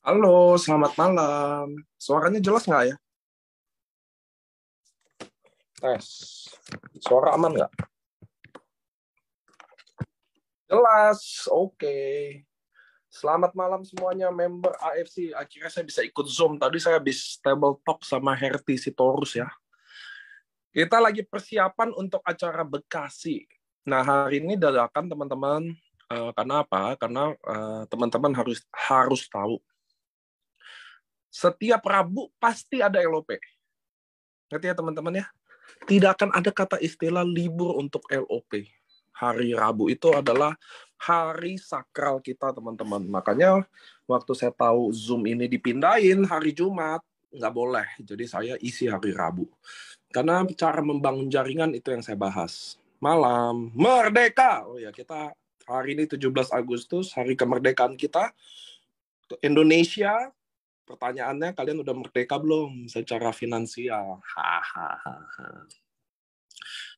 Halo, selamat malam. Suaranya jelas nggak ya? Tes. Suara aman nggak? Jelas, oke. Selamat malam semuanya member AFC. Akhirnya saya bisa ikut Zoom. Tadi saya habis table talk sama Herti Sitorus ya. Kita lagi persiapan untuk acara Bekasi. Nah, hari ini dadakan teman-teman. Karena apa? Karena teman-teman harus tahu. Setiap Rabu pasti ada LOP. Ngerti ya teman-teman ya? Tidak akan ada kata istilah libur untuk LOP. Hari Rabu itu adalah hari sakral kita, teman-teman. Makanya waktu saya tahu Zoom ini dipindahin hari Jumat, nggak boleh. Jadi saya isi hari Rabu. Karena cara membangun jaringan itu yang saya bahas. Malam, Merdeka! Oh ya, kita hari ini 17 Agustus, hari kemerdekaan kita. Indonesia, pertanyaannya, kalian udah merdeka belum secara finansial? Hahaha.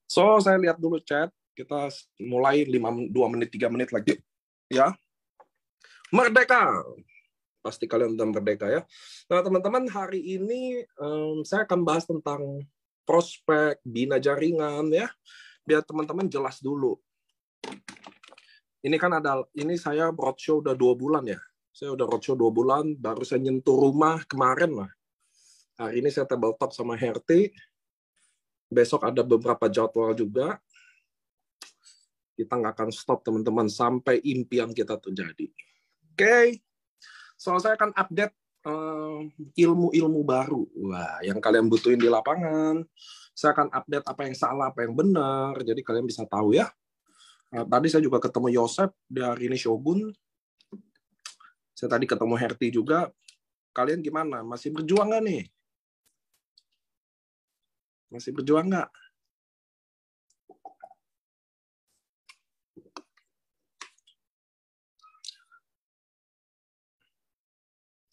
So, saya lihat dulu chat. Kita mulai 2 menit, 3 menit lagi. Ya. Merdeka. Pasti kalian udah merdeka ya. Nah, teman-teman, hari ini saya akan bahas tentang prospek, bina jaringan ya. Biar teman-teman jelas dulu. Ini kan ini saya roadshow udah 2 bulan ya. Saya udah roadshow 2 bulan, baru saya nyentuh rumah kemarin lah. Hari ini saya table talk sama Herti. Besok ada beberapa jadwal juga. Kita nggak akan stop teman-teman sampai impian kita terjadi. Oke. So, saya akan update ilmu-ilmu baru. Wah, yang kalian butuhin di lapangan. Saya akan update apa yang salah, apa yang benar. Jadi kalian bisa tahu ya. Tadi saya juga ketemu Yosep dari ini Shogun. Saya tadi ketemu Herti juga. Kalian gimana? Masih berjuang nggak nih? Masih berjuang nggak?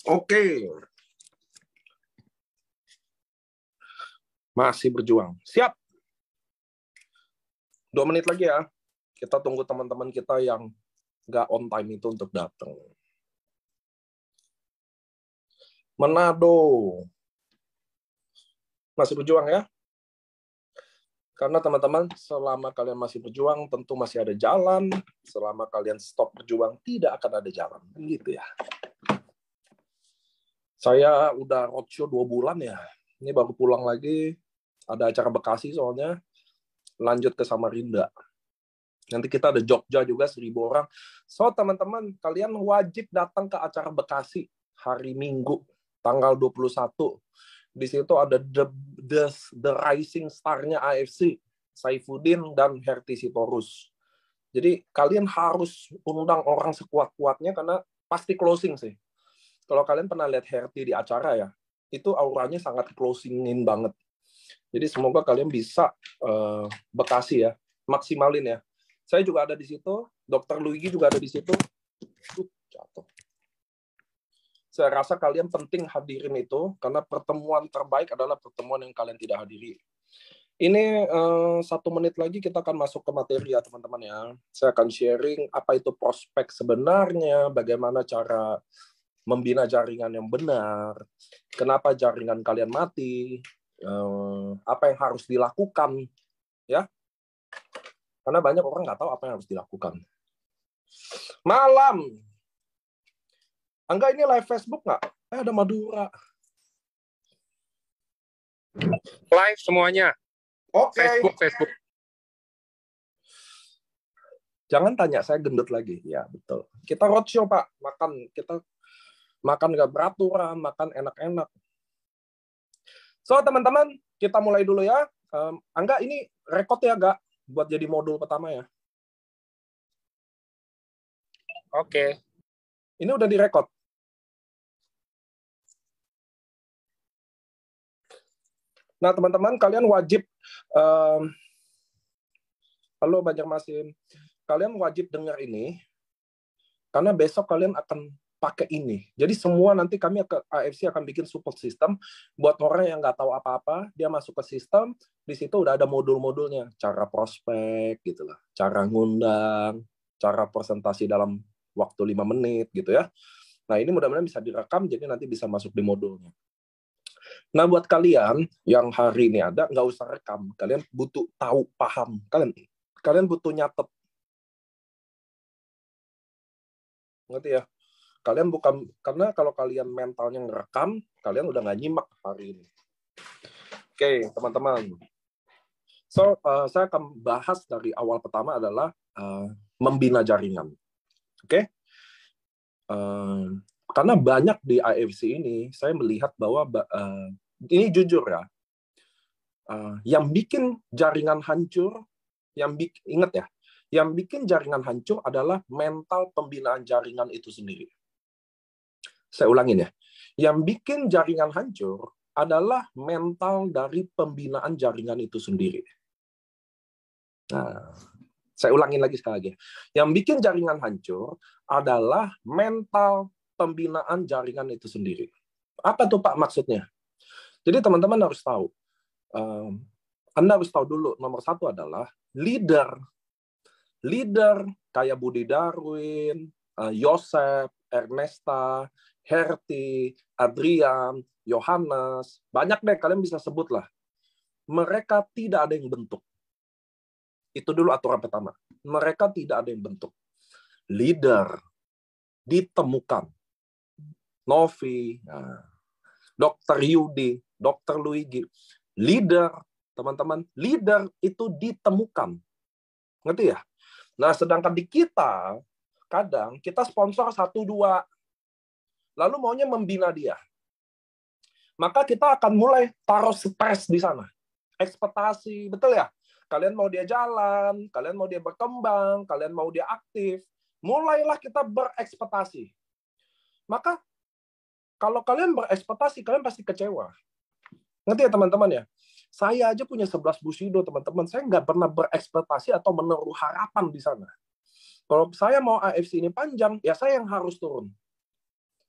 Oke. Masih berjuang. Siap. 2 menit lagi ya. Kita tunggu teman-teman kita yang nggak on time itu untuk datang. Manado. Masih berjuang ya? Karena teman-teman, selama kalian masih berjuang, tentu masih ada jalan. Selama kalian stop berjuang, tidak akan ada jalan. Gitu ya. Saya udah roadshow 2 bulan ya. Ini baru pulang lagi. Ada acara Bekasi soalnya. Lanjut ke Samarinda. Nanti kita ada Jogja juga 1.000 orang. So, teman-teman, kalian wajib datang ke acara Bekasi hari Minggu, tanggal 21. Di situ ada the rising star-nya AFC, Saifuddin dan Herti Sitorus. Jadi kalian harus undang orang sekuat-kuatnya karena pasti closing sih. Kalau kalian pernah lihat Herti di acara ya, itu auranya sangat closingin banget. Jadi semoga kalian bisa Bekasi ya, maksimalin ya. Saya juga ada di situ, Dr. Luigi juga ada di situ. Jatuh. Saya rasa kalian penting hadirin itu, karena pertemuan terbaik adalah pertemuan yang kalian tidak hadiri. Ini 1 menit lagi kita akan masuk ke materi ya teman-teman ya. Saya akan sharing apa itu prospek sebenarnya, bagaimana cara membina jaringan yang benar, kenapa jaringan kalian mati, apa yang harus dilakukan, ya. Karena banyak orang nggak tahu apa yang harus dilakukan. Malam. Angga, ini live Facebook nggak? Ada Madura. Live semuanya. Oke. Facebook. Jangan tanya, saya gendut lagi. Ya, betul. Kita roadshow, Pak. Kita makan nggak beraturan, makan enak-enak. So, teman-teman, kita mulai dulu ya. Angga, ini rekod ya, Gak? Buat jadi modul pertama ya. Oke. Ini udah direkod. Nah, teman-teman, kalian wajib halo Banjarmasin. Kalian wajib dengar ini karena besok kalian akan pakai ini. Jadi semua nanti kami ke AFC akan bikin support system buat orang yang nggak tahu apa-apa, dia masuk ke sistem, di situ udah ada modul-modulnya, cara prospek gitu lah, cara ngundang, cara presentasi dalam waktu 5 menit gitu ya. Nah, ini mudah-mudahan bisa direkam, jadi nanti bisa masuk di modulnya. Nah, buat kalian yang hari ini ada, nggak usah rekam. Kalian butuh tahu, paham. Kalian butuh nyatet. Ngerti ya? Kalian bukan, karena kalau kalian mentalnya ngerekam, kalian udah nggak nyimak hari ini. Oke, teman-teman. So, saya akan bahas dari awal pertama adalah membina jaringan. Oke? Karena banyak di AFC ini, saya melihat bahwa ini jujur ya, yang bikin jaringan hancur, ingat ya, yang bikin jaringan hancur adalah mental pembinaan jaringan itu sendiri. Saya ulangin ya, yang bikin jaringan hancur adalah mental dari pembinaan jaringan itu sendiri. Nah, saya ulangin lagi sekali lagi. Yang bikin jaringan hancur adalah mental pembinaan jaringan itu sendiri. Apa tuh Pak maksudnya? Jadi teman-teman harus tahu. Anda harus tahu dulu, nomor satu adalah leader. Leader kayak Budi Darwin, Yosef, Ernesta, Herti, Adrian, Yohanes, banyak deh kalian bisa sebut lah. Mereka tidak ada yang bentuk. Itu dulu aturan pertama. Mereka tidak ada yang bentuk. Leader ditemukan. Novi, Dr. Yudi, Dr. Luigi. Leader, teman-teman, leader itu ditemukan. Ngerti ya? Nah, sedangkan di kita, kadang kita sponsor 1-2, lalu maunya membina dia. Maka kita akan mulai taruh stres di sana. Ekspektasi, betul ya? Kalian mau dia jalan, kalian mau dia berkembang, kalian mau dia aktif. Mulailah kita berekspektasi. Maka, kalau kalian berekspektasi, kalian pasti kecewa. Ngerti ya teman-teman ya? Saya aja punya 11 Bushido, teman-teman. Saya nggak pernah berekspektasi atau menaruh harapan di sana. Kalau saya mau AFC ini panjang, ya saya yang harus turun.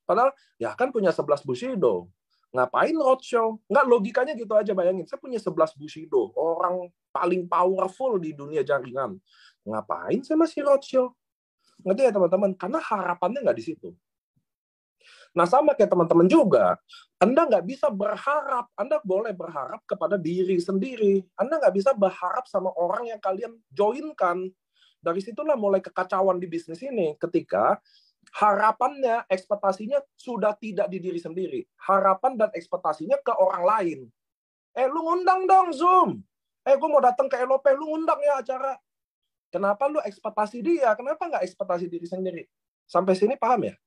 Padahal, ya kan punya 11 Bushido. Ngapain roadshow? Nggak, logikanya gitu aja, bayangin. Saya punya 11 Bushido. Orang paling powerful di dunia jaringan. Ngapain saya masih roadshow? Ngerti ya teman-teman? Karena harapannya nggak di situ. Nah, sama kayak teman-teman juga, Anda nggak bisa berharap, Anda boleh berharap kepada diri sendiri. Anda nggak bisa berharap sama orang yang kalian joinkan. Dari situlah mulai kekacauan di bisnis ini, ketika harapannya, ekspektasinya sudah tidak di diri sendiri. Harapan dan ekspektasinya ke orang lain. Lu ngundang dong Zoom. Gue mau datang ke LOP, lu ngundang ya acara. Kenapa lu ekspektasi dia? Kenapa nggak ekspektasi diri sendiri? Sampai sini paham ya?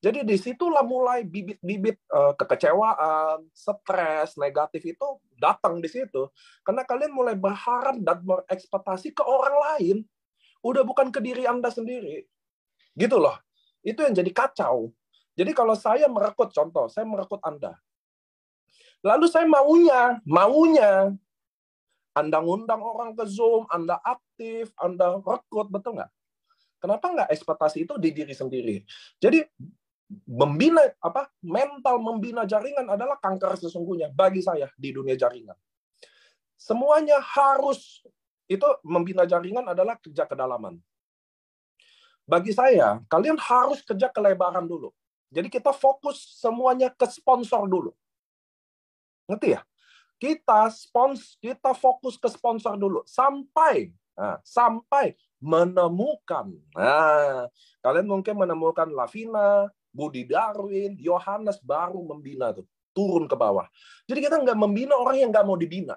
Jadi disitulah mulai bibit-bibit kekecewaan, stres, negatif itu datang di situ. Karena kalian mulai berharap dan berekspektasi ke orang lain. Udah bukan ke diri Anda sendiri. Gitu loh. Itu yang jadi kacau. Jadi kalau saya merekrut, contoh, saya merekrut Anda. Lalu saya maunya, Anda ngundang orang ke Zoom, Anda aktif, Anda rekrut, betul nggak? Kenapa nggak ekspektasi itu di diri sendiri? Jadi mental membina jaringan adalah kanker sesungguhnya bagi saya di dunia jaringan. Semuanya harus, itu membina jaringan adalah kerja kedalaman. Bagi saya, kalian harus kerja kelebaran dulu. Jadi kita fokus semuanya ke sponsor dulu. Ngerti ya? Kita fokus ke sponsor dulu sampai menemukan. Nah, kalian mungkin menemukan Lavina, Budi Darwin, Yohanes baru membina tuh, turun ke bawah. Jadi kita nggak membina orang yang nggak mau dibina.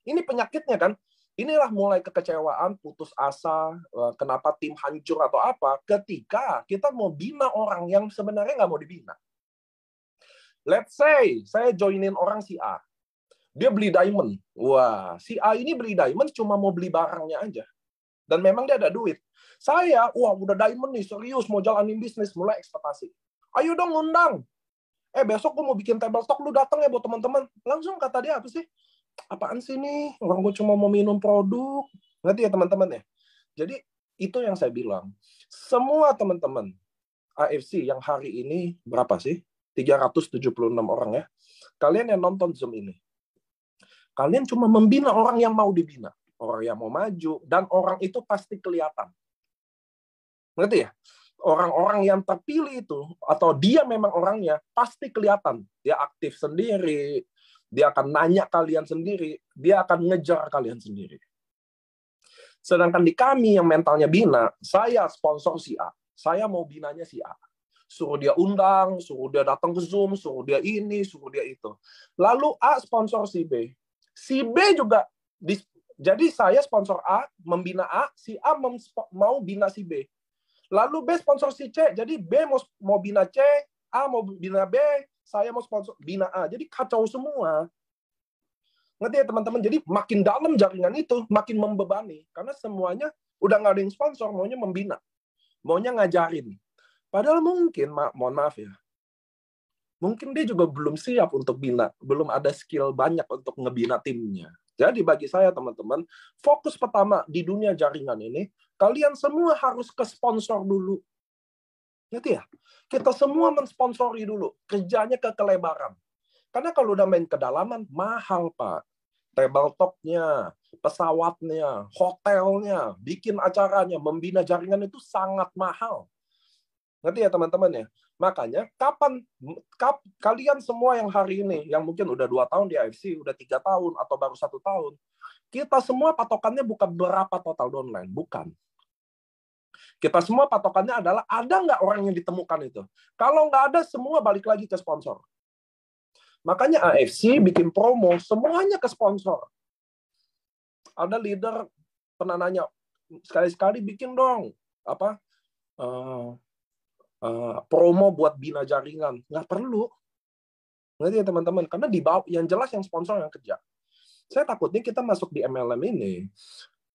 Ini penyakitnya kan. Inilah mulai kekecewaan, putus asa, kenapa tim hancur atau apa, ketika kita mau bina orang yang sebenarnya nggak mau dibina. Let's say, saya joinin orang si A. Dia beli diamond. Wah, si A ini beli diamond cuma mau beli barangnya aja. Dan memang dia ada duit. Saya, udah diamond nih, serius mau jalanin bisnis, mulai ekspektasi. Ayo dong ngundang. Besok gue mau bikin table talk, lu datang ya buat teman-teman. Langsung kata dia, apa sih? Apaan sih nih? Orang gue cuma mau minum produk. Ngerti ya teman-teman ya? Jadi, itu yang saya bilang. Semua teman-teman AFC yang hari ini, berapa sih? 376 orang ya. Kalian yang nonton Zoom ini. Kalian cuma membina orang yang mau dibina. Orang yang mau maju. Dan orang itu pasti kelihatan. Ngerti ya? orang-orang yang terpilih itu, atau dia memang orangnya, pasti kelihatan. Dia aktif sendiri, dia akan nanya kalian sendiri, dia akan ngejar kalian sendiri. Sedangkan di kami yang mentalnya bina, saya sponsor si A, saya mau binanya si A. Suruh dia undang, suruh dia datang ke Zoom, suruh dia ini, suruh dia itu. Lalu A sponsor si B. Si B juga, jadi saya sponsor A, membina A, si A mau bina si B. Lalu B sponsor si C, jadi B mau bina C, A mau bina B, saya mau sponsor bina A. Jadi kacau semua. Ngerti ya teman-teman? Jadi makin dalam jaringan itu, makin membebani. Karena semuanya udah nggak ada yang sponsor, maunya membina. Maunya ngajarin. Padahal mungkin, mohon maaf ya, mungkin dia juga belum siap untuk bina. Belum ada skill banyak untuk ngebina timnya. Jadi bagi saya teman-teman, fokus pertama di dunia jaringan ini, kalian semua harus ke sponsor dulu. Ngerti ya? Kita semua mensponsori dulu. Kerjanya ke kelebaran. Karena kalau udah main kedalaman, mahal, Pak. Table talk-nya, pesawatnya, hotelnya, bikin acaranya, membina jaringan itu sangat mahal. Ngerti ya teman-teman ya? Makanya kalian semua yang hari ini, yang mungkin udah 2 tahun di AFC, udah 3 tahun, atau baru 1 tahun, kita semua patokannya bukan berapa total downline, bukan. Kita semua patokannya adalah ada nggak orang yang ditemukan itu. Kalau nggak ada, semua balik lagi ke sponsor. Makanya AFC bikin promo, semuanya ke sponsor. Ada leader pernah nanya, sekali-sekali bikin dong promo buat bina jaringan. Nggak perlu. Ngerti ya teman-teman? Karena di bawah, yang jelas yang sponsor yang kerja. Saya takutnya kita masuk di MLM ini,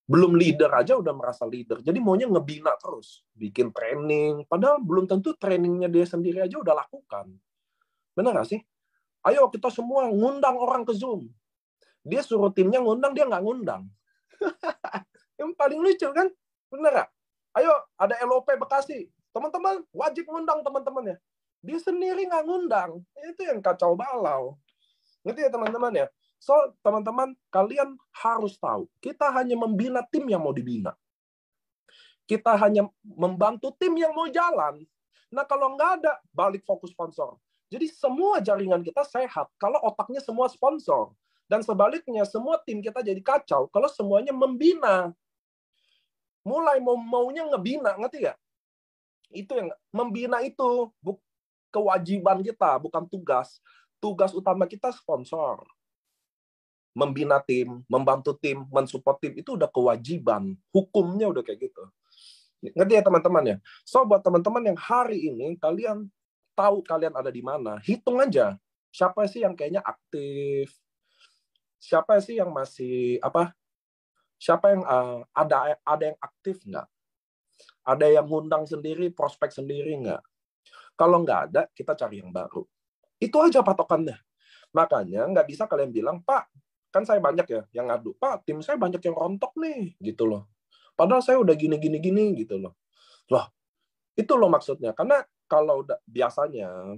belum leader aja udah merasa leader. Jadi maunya ngebina terus. Bikin training. Padahal belum tentu trainingnya dia sendiri aja udah lakukan. Benar nggak sih? Ayo kita semua ngundang orang ke Zoom. Dia suruh timnya ngundang, dia nggak ngundang. Yang paling lucu kan? Benar nggak? Ayo, ada LOP Bekasi. Teman-teman, wajib ngundang teman-teman ya. Dia sendiri nggak ngundang. Itu yang kacau balau. Ngerti ya teman-teman ya? So, teman-teman, kalian harus tahu. Kita hanya membina tim yang mau dibina. Kita hanya membantu tim yang mau jalan. Nah, kalau nggak ada, balik fokus sponsor. Jadi semua jaringan kita sehat kalau otaknya semua sponsor. Dan sebaliknya, semua tim kita jadi kacau kalau semuanya membina. Mulai maunya ngebina, ngerti ya? Itu yang membina itu kewajiban kita, bukan tugas. Tugas utama kita sponsor. Membina tim, membantu tim, mensupport tim, itu udah kewajiban. Hukumnya udah kayak gitu. Ngerti ya teman-teman ya? So, buat teman-teman yang hari ini, kalian tahu kalian ada di mana, hitung aja. Siapa sih yang kayaknya aktif? Siapa sih yang masih, siapa yang ada yang aktif nggak? Ada yang ngundang sendiri, prospek sendiri nggak? Kalau nggak ada, kita cari yang baru. Itu aja patokannya. Makanya nggak bisa kalian bilang, Pak, kan saya banyak ya yang ngadu. Pak, tim saya banyak yang rontok nih, gitu loh. Padahal saya udah gini-gini gitu loh. Loh, itu loh maksudnya. Karena kalau biasanya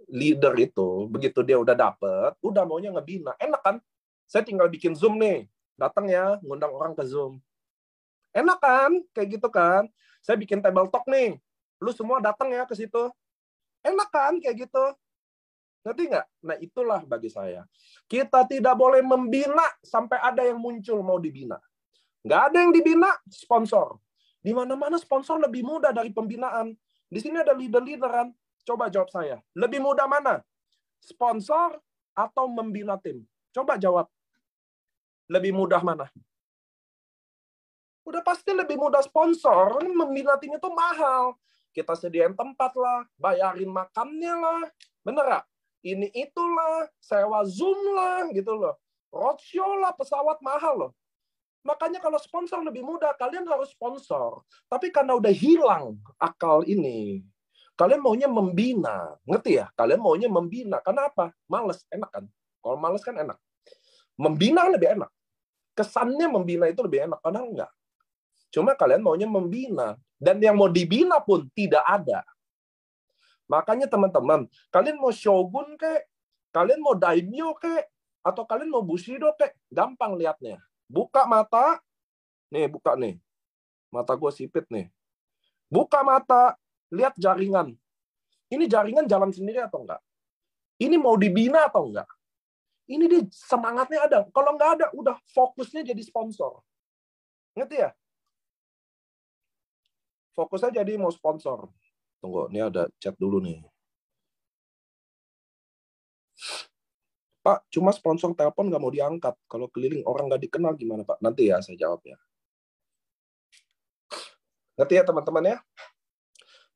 leader itu, begitu dia udah dapet, udah maunya ngebina. Enak kan? Saya tinggal bikin Zoom nih. Datang ya, ngundang orang ke Zoom. Enak kan? Kayak gitu kan? Saya bikin table talk nih. Lu semua datang ya ke situ. Enak kan? Kayak gitu. Ngerti nggak? Nah, itulah bagi saya. Kita tidak boleh membina sampai ada yang muncul mau dibina. Nggak ada yang dibina, sponsor. Di mana-mana sponsor lebih mudah dari pembinaan. Di sini ada leader-leaderan. Coba jawab saya. Lebih mudah mana? Sponsor atau membina tim? Coba jawab. Lebih mudah mana? Udah pasti lebih mudah sponsor. Membina tim itu mahal. Kita sediain tempat lah, bayarin makannya lah. Bener nggak? Ini itulah, sewa Zoom lah, gitu loh. Roadshow lah, pesawat mahal loh. Makanya kalau sponsor lebih mudah, kalian harus sponsor. Tapi karena udah hilang akal ini, kalian maunya membina. Ngerti ya? Kalian maunya membina. Karena apa? Males, enak kan? Kalau males kan enak. Membina lebih enak. Kesannya membina itu lebih enak, padahal enggak. Cuma kalian maunya membina. Dan yang mau dibina pun tidak ada. Makanya teman-teman, kalian mau shogun kek, kalian mau daimyo kek, atau kalian mau bushido kek, gampang lihatnya. Buka mata, nih buka nih. Mata gue sipit nih. Buka mata, Lihat jaringan. Ini jaringan jalan sendiri atau enggak? Ini mau dibina atau enggak? Ini dia semangatnya ada. Kalau nggak ada, udah fokusnya jadi sponsor. Ngerti ya? Fokusnya jadi mau sponsor. Tunggu, ini ada chat dulu nih. Pak, cuma sponsor telepon nggak mau diangkat. Kalau keliling orang nggak dikenal gimana, Pak? Nanti ya saya jawab ya. Ngerti ya teman-teman ya?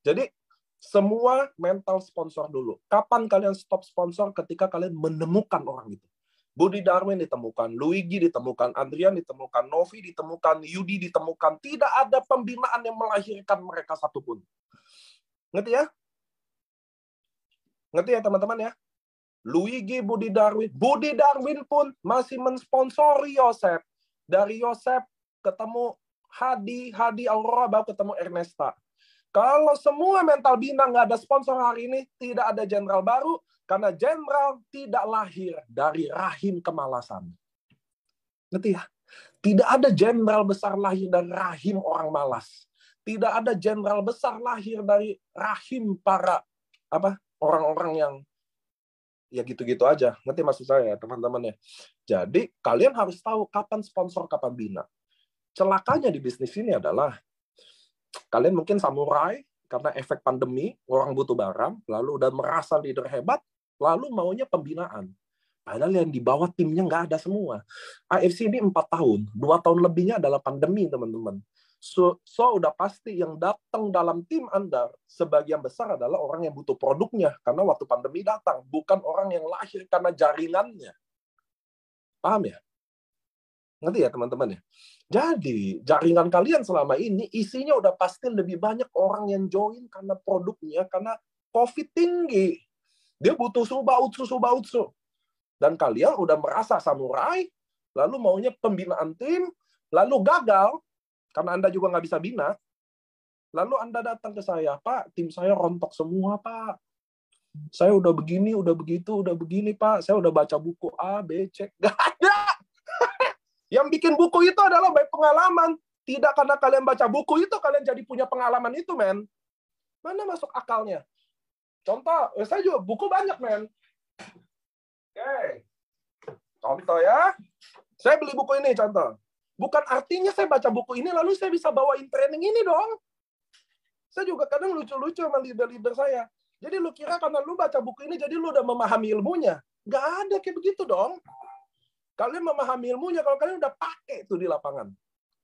Jadi, semua mental sponsor dulu. Kapan kalian stop sponsor? Ketika kalian menemukan orang itu. Budi Darwin ditemukan, Luigi ditemukan, Adrian ditemukan, Novi ditemukan, Yudi ditemukan. Tidak ada pembinaan yang melahirkan mereka satupun. Ngerti ya? Ngerti ya teman-teman ya? Luigi, Budi Darwin pun masih mensponsori Yosef. Dari Yosef ketemu Hadi Aurora, baru ketemu Ernesta. Kalau semua mental bina nggak ada sponsor hari ini, tidak ada jenderal baru, karena jenderal tidak lahir dari rahim kemalasan. Ngerti ya? Tidak ada jenderal besar lahir dari rahim orang malas. Tidak ada jenderal besar lahir dari rahim para orang-orang yang ya gitu-gitu aja. Ngerti maksud saya, teman-teman ya? Jadi, kalian harus tahu kapan sponsor, kapan bina. Celakanya di bisnis ini adalah kalian mungkin samurai, karena efek pandemi, orang butuh barang, lalu udah merasa leader hebat, lalu maunya pembinaan. Padahal yang di bawah timnya nggak ada semua. AFC ini 4 tahun, 2 tahun lebihnya adalah pandemi, teman-teman. So udah pasti yang datang dalam tim Anda, sebagian besar adalah orang yang butuh produknya, karena waktu pandemi datang, bukan orang yang lahir karena jaringannya. Paham ya? Ngerti ya, teman-teman ya? Jadi, jaringan kalian selama ini isinya udah pasti lebih banyak orang yang join karena produknya, karena COVID tinggi. Dia butuh subautsu. Dan kalian udah merasa samurai, lalu maunya pembinaan tim, lalu gagal, karena Anda juga nggak bisa bina. Lalu Anda datang ke saya, Pak, tim saya rontok semua, Pak. Saya udah begini, udah begitu, udah begini, Pak. Saya udah baca buku A, B, C. Nggak ada. Yang bikin buku itu adalah baik pengalaman. Tidak karena kalian baca buku itu, kalian jadi punya pengalaman itu, men. Mana masuk akalnya? Contoh, saya juga buku banyak, men. Oke. Contoh ya. Saya beli buku ini, contoh. Bukan artinya saya baca buku ini, lalu saya bisa bawain training ini dong. Saya juga kadang lucu-lucu sama leader-leader saya. Jadi lu kira karena lu baca buku ini, jadi lu udah memahami ilmunya. Nggak ada kayak begitu dong. Kalian memahami ilmunya kalau kalian udah pakai itu di lapangan.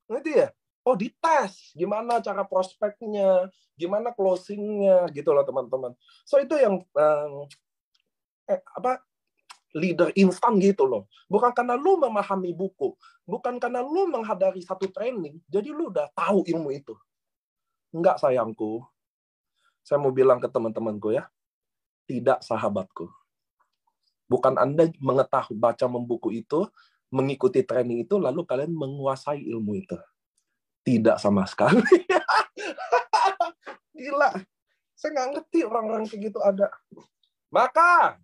Ngerti ya? Oh, dites. Gimana cara prospeknya, gimana closing-nya, gitu loh teman-teman. So, itu yang leader instan gitu loh. Bukan karena lu memahami buku, bukan karena lu menghadiri satu training, jadi lu udah tahu ilmu itu. Enggak, sayangku. Saya mau bilang ke teman-temanku ya, tidak, sahabatku. Bukan Anda mengetahui, baca membuku itu, mengikuti training itu, lalu kalian menguasai ilmu itu. Tidak sama sekali. Gila. Saya nggak ngerti orang-orang kayak gitu ada. Maka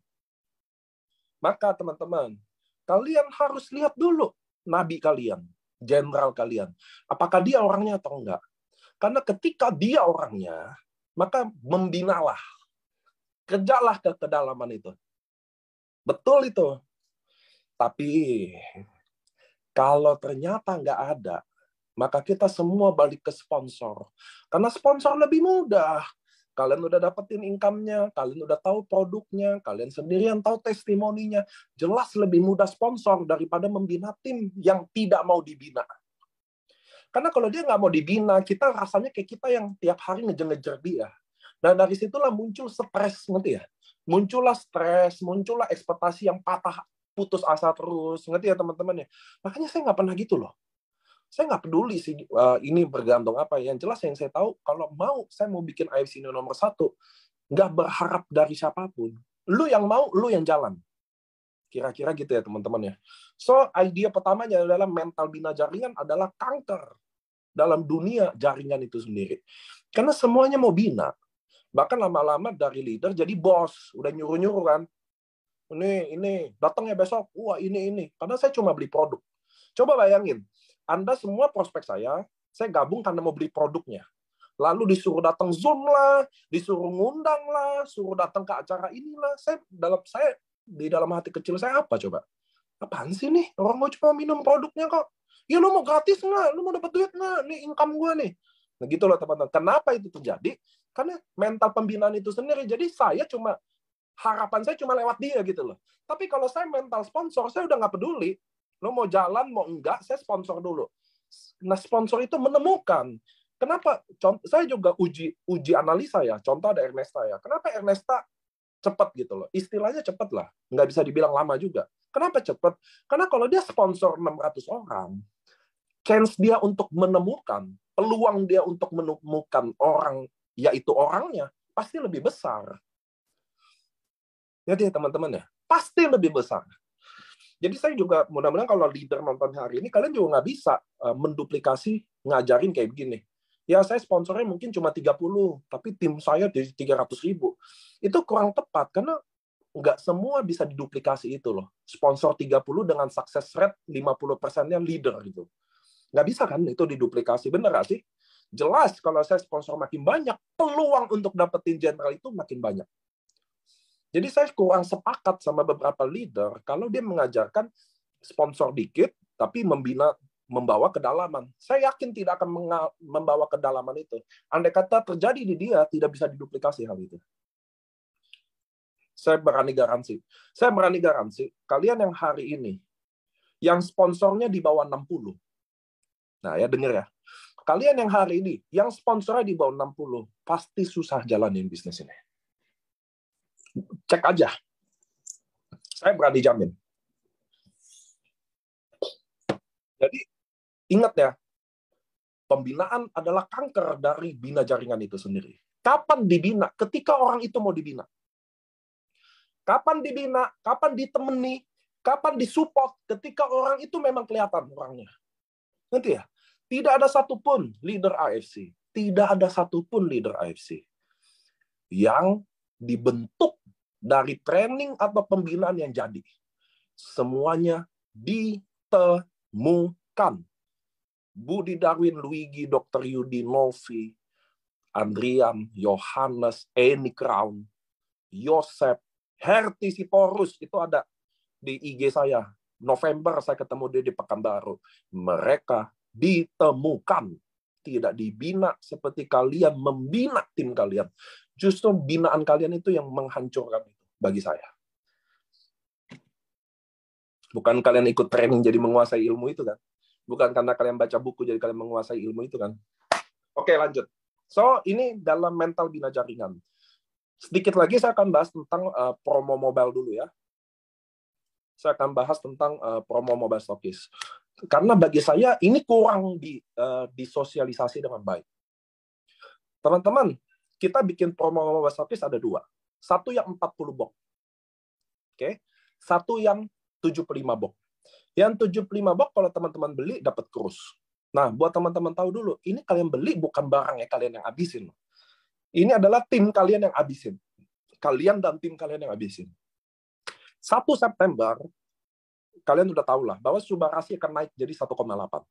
teman-teman, kalian harus lihat dulu nabi kalian, jenderal kalian. Apakah dia orangnya atau enggak? Karena ketika dia orangnya, maka membinalah. Kerjalah ke kedalaman itu. Betul itu. Tapi kalau ternyata nggak ada, maka kita semua balik ke sponsor. Karena sponsor lebih mudah. Kalian udah dapetin income-nya, kalian udah tahu produknya, kalian sendiri yang tahu testimoninya. Jelas lebih mudah sponsor daripada membina tim yang tidak mau dibina. Karena kalau dia nggak mau dibina, kita rasanya kayak kita yang tiap hari ngejar-ngejar dia. Dan dari situlah muncul stres, ngerti ya? Muncullah stres, muncullah ekspektasi yang patah, putus asa terus, ngerti ya teman-teman ya? Makanya saya nggak pernah gitu loh. Saya nggak peduli sih ini bergantung apa. Yang jelas yang saya tahu, kalau saya mau bikin AFC ini nomor 1, nggak berharap dari siapapun. Lu yang mau, lu yang jalan. Kira-kira gitu ya teman-teman ya. So, idea pertamanya adalah mental bina jaringan adalah kanker dalam dunia jaringan itu sendiri. Karena semuanya mau bina. Bahkan lama-lama dari leader jadi bos, udah nyuruh-nyuruh kan. Ini datangnya besok, wah ini. Karena saya cuma beli produk. Coba bayangin, Anda semua prospek saya gabung karena mau beli produknya. Lalu disuruh datang Zoom lah, disuruh ngundang lah, suruh datang ke acara inilah. Saya di dalam hati kecil saya apa coba? Apaan sih nih? Orang mau cuma minum produknya kok. Ya lu mau gratis nggak? Lu mau dapat duit nggak? Nih income gue nih. Nah gitu loh teman-teman. Kenapa itu terjadi? Karena mental pembinaan itu sendiri. Jadi harapan saya cuma lewat dia gitu loh. Tapi kalau saya mental sponsor, saya udah nggak peduli. Lu mau jalan, mau enggak, saya sponsor dulu. Nah sponsor itu menemukan. Kenapa? Saya juga uji analisa ya. Contoh ada Ernesta ya. Kenapa Ernesta cepat gitu loh? Istilahnya cepat lah. Nggak bisa dibilang lama juga. Kenapa cepat? Karena kalau dia sponsor 600 orang, chance dia untuk menemukan, peluang dia untuk menemukan orang, yaitu orangnya, pasti lebih besar. Jadi teman-teman ya, pasti lebih besar. Jadi saya juga mudah-mudahan kalau leader nonton hari ini, kalian juga nggak bisa menduplikasi ngajarin kayak begini. Ya saya sponsornya mungkin cuma 30, tapi tim saya 300.000. Itu kurang tepat, karena nggak semua bisa diduplikasi itu loh. Sponsor 30 dengan success rate 50%-nya leader gitu. Nggak bisa kan itu diduplikasi. Bener nggak sih? Jelas kalau saya sponsor makin banyak, peluang untuk dapetin general itu makin banyak. Jadi saya kurang sepakat sama beberapa leader kalau dia mengajarkan sponsor dikit, tapi membawa kedalaman. Saya yakin tidak akan membawa kedalaman itu. Andai kata terjadi di dia, tidak bisa diduplikasi hal itu. Saya berani garansi. Saya berani garansi, kalian yang hari ini, yang sponsornya di bawah 60. Nah ya, dengar ya. Kalian yang hari ini, yang sponsornya di bawah 60, pasti susah jalanin bisnis ini. Cek aja. Saya berani jamin. Jadi, ingat ya, pembinaan adalah kanker dari bina jaringan itu sendiri. Kapan dibina? Ketika orang itu mau dibina. Kapan dibina? Kapan ditemani? Kapan disupport? Ketika orang itu memang kelihatan orangnya. Nanti ya, tidak ada satupun leader AFC, yang dibentuk dari training atau pembinaan yang jadi. Semuanya ditemukan. Budi Darwin, Luigi, Dr. Yudi, Novi, Andrian, Yohanes, Eni Crown, Yosep, Herti Siporus, itu ada di IG saya. November saya ketemu dia di Pekanbaru. Mereka ditemukan. Tidak dibina seperti kalian membina tim kalian. Justru binaan kalian itu yang menghancurkan itu bagi saya. Bukan kalian ikut training jadi menguasai ilmu itu kan. Bukan karena kalian baca buku jadi kalian menguasai ilmu itu kan. Oke, lanjut. So, ini dalam mental bina jaringan. Sedikit lagi saya akan bahas tentang promo mobile dulu ya. Saya akan bahas tentang promo mobile stockist. Karena bagi saya ini kurang disosialisasi dengan baik. Teman-teman, kita bikin promo mobile stockist ada 2. Satu yang 40 box. Oke. Satu yang 75 box. Yang 75 box kalau teman-teman beli dapat krus. Nah, buat teman-teman tahu dulu, ini kalian beli bukan barang ya kalian yang habisin. Ini adalah tim kalian yang habisin. Kalian dan tim kalian yang habisin. 1 September, kalian udah tahu lah, bahwa Subarasi akan naik jadi 1,8.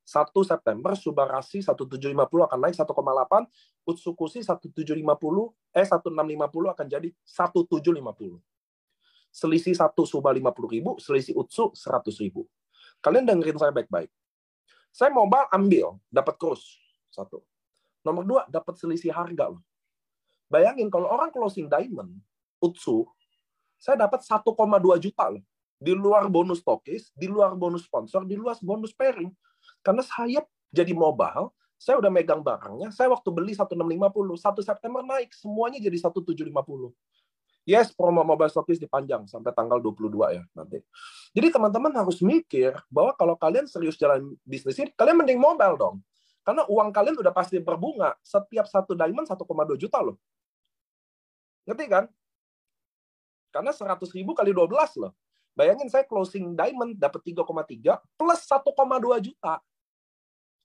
1 September, Subarasi 1750 akan naik 1,8, Utsukushi 1650 akan jadi 1750. Selisih 1 Suba 50.000, selisih Utsu 100.000. Kalian dengerin saya baik-baik. Saya mobile ambil, dapat krus. 1. Nomor 2, dapat selisih harga loh. Bayangin kalau orang closing diamond, Utsu, saya dapat 1,2 juta loh. Di luar bonus stokis, di luar bonus sponsor, di luar bonus pairing. Karena saya jadi mobile, saya udah megang barangnya, saya waktu beli 1650, 1 September naik, semuanya jadi 1750. Yes, promo mobile stokis dipanjang sampai tanggal 22 ya nanti. Jadi teman-teman harus mikir bahwa kalau kalian serius jalan bisnis ini, kalian mending mobile dong. Karena uang kalian udah pasti berbunga. Setiap 1 diamond 1,2 juta loh. Ngerti kan? Karena 100.000 kali 12 loh. Bayangin saya closing diamond dapat 3,3 plus 1,2 juta.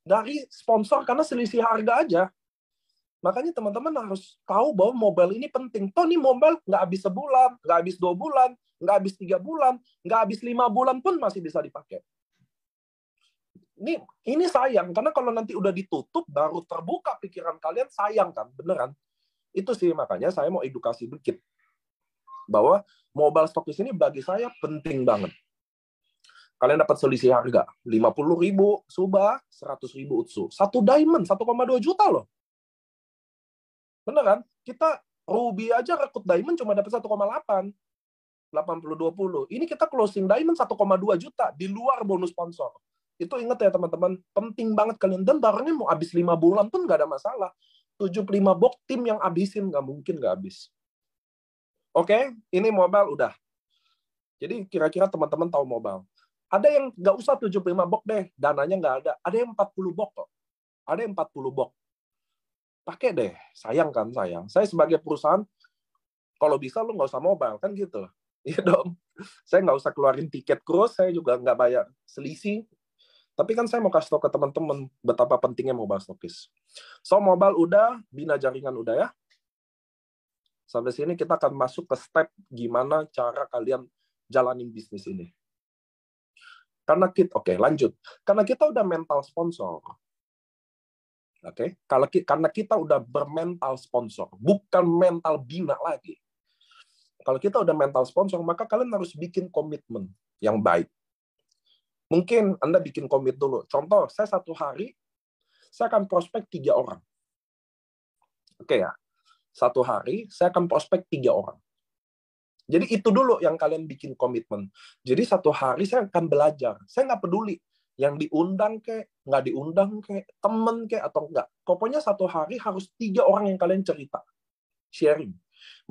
Dari sponsor karena selisih harga aja. Makanya teman-teman harus tahu bahwa mobile ini penting. Toh nih mobile nggak habis sebulan, nggak habis 2 bulan, nggak habis 3 bulan, nggak habis 5 bulan pun masih bisa dipakai. Ini sayang, karena kalau nanti udah ditutup, baru terbuka pikiran kalian, sayang kan, beneran. Itu sih, makanya saya mau edukasi dikit. Bahwa mobile stokis ini bagi saya penting banget. Kalian dapat selisih harga, 50.000 Suba, 100.000 Utsu. Satu diamond, 1,2 juta loh. Beneran, kita Ruby aja rekrut diamond cuma dapat 1,8. 80-20. Ini kita closing diamond 1,2 juta, di luar bonus sponsor. Itu ingat ya teman-teman, penting banget kalian. Dan barangnya mau habis 5 bulan pun nggak ada masalah. 75 box tim yang habisin, nggak mungkin nggak habis. Oke, ini mobile udah. Jadi kira-kira teman-teman tahu mobile. Ada yang nggak usah 75 box deh, dananya nggak ada. Ada yang 40 box kok. Ada yang 40 box. Pakai deh, sayang kan sayang. Saya sebagai perusahaan, kalau bisa lu nggak usah mobile, kan gitu. Iya dong. Saya nggak usah keluarin tiket cruise, saya juga nggak bayar selisih. Tapi kan saya mau kasih tahu ke teman-teman betapa pentingnya mobile stokis. So, mobile udah, bina jaringan udah ya. Sampai sini kita akan masuk ke step gimana cara kalian jalanin bisnis ini. Karena kita, oke, lanjut. Karena kita udah mental sponsor. Oke, karena kita udah bermental sponsor, bukan mental bina lagi. Kalau kita udah mental sponsor, maka kalian harus bikin komitmen yang baik. Mungkin Anda bikin komit dulu. Contoh, saya satu hari, saya akan prospek 3 orang. Oke ya, satu hari, saya akan prospek 3 orang. Jadi itu dulu yang kalian bikin komitmen. Jadi satu hari saya akan belajar. Saya nggak peduli yang diundang kek, nggak diundang kek, temen kek, atau enggak. Pokoknya satu hari harus 3 orang yang kalian cerita. Sharing.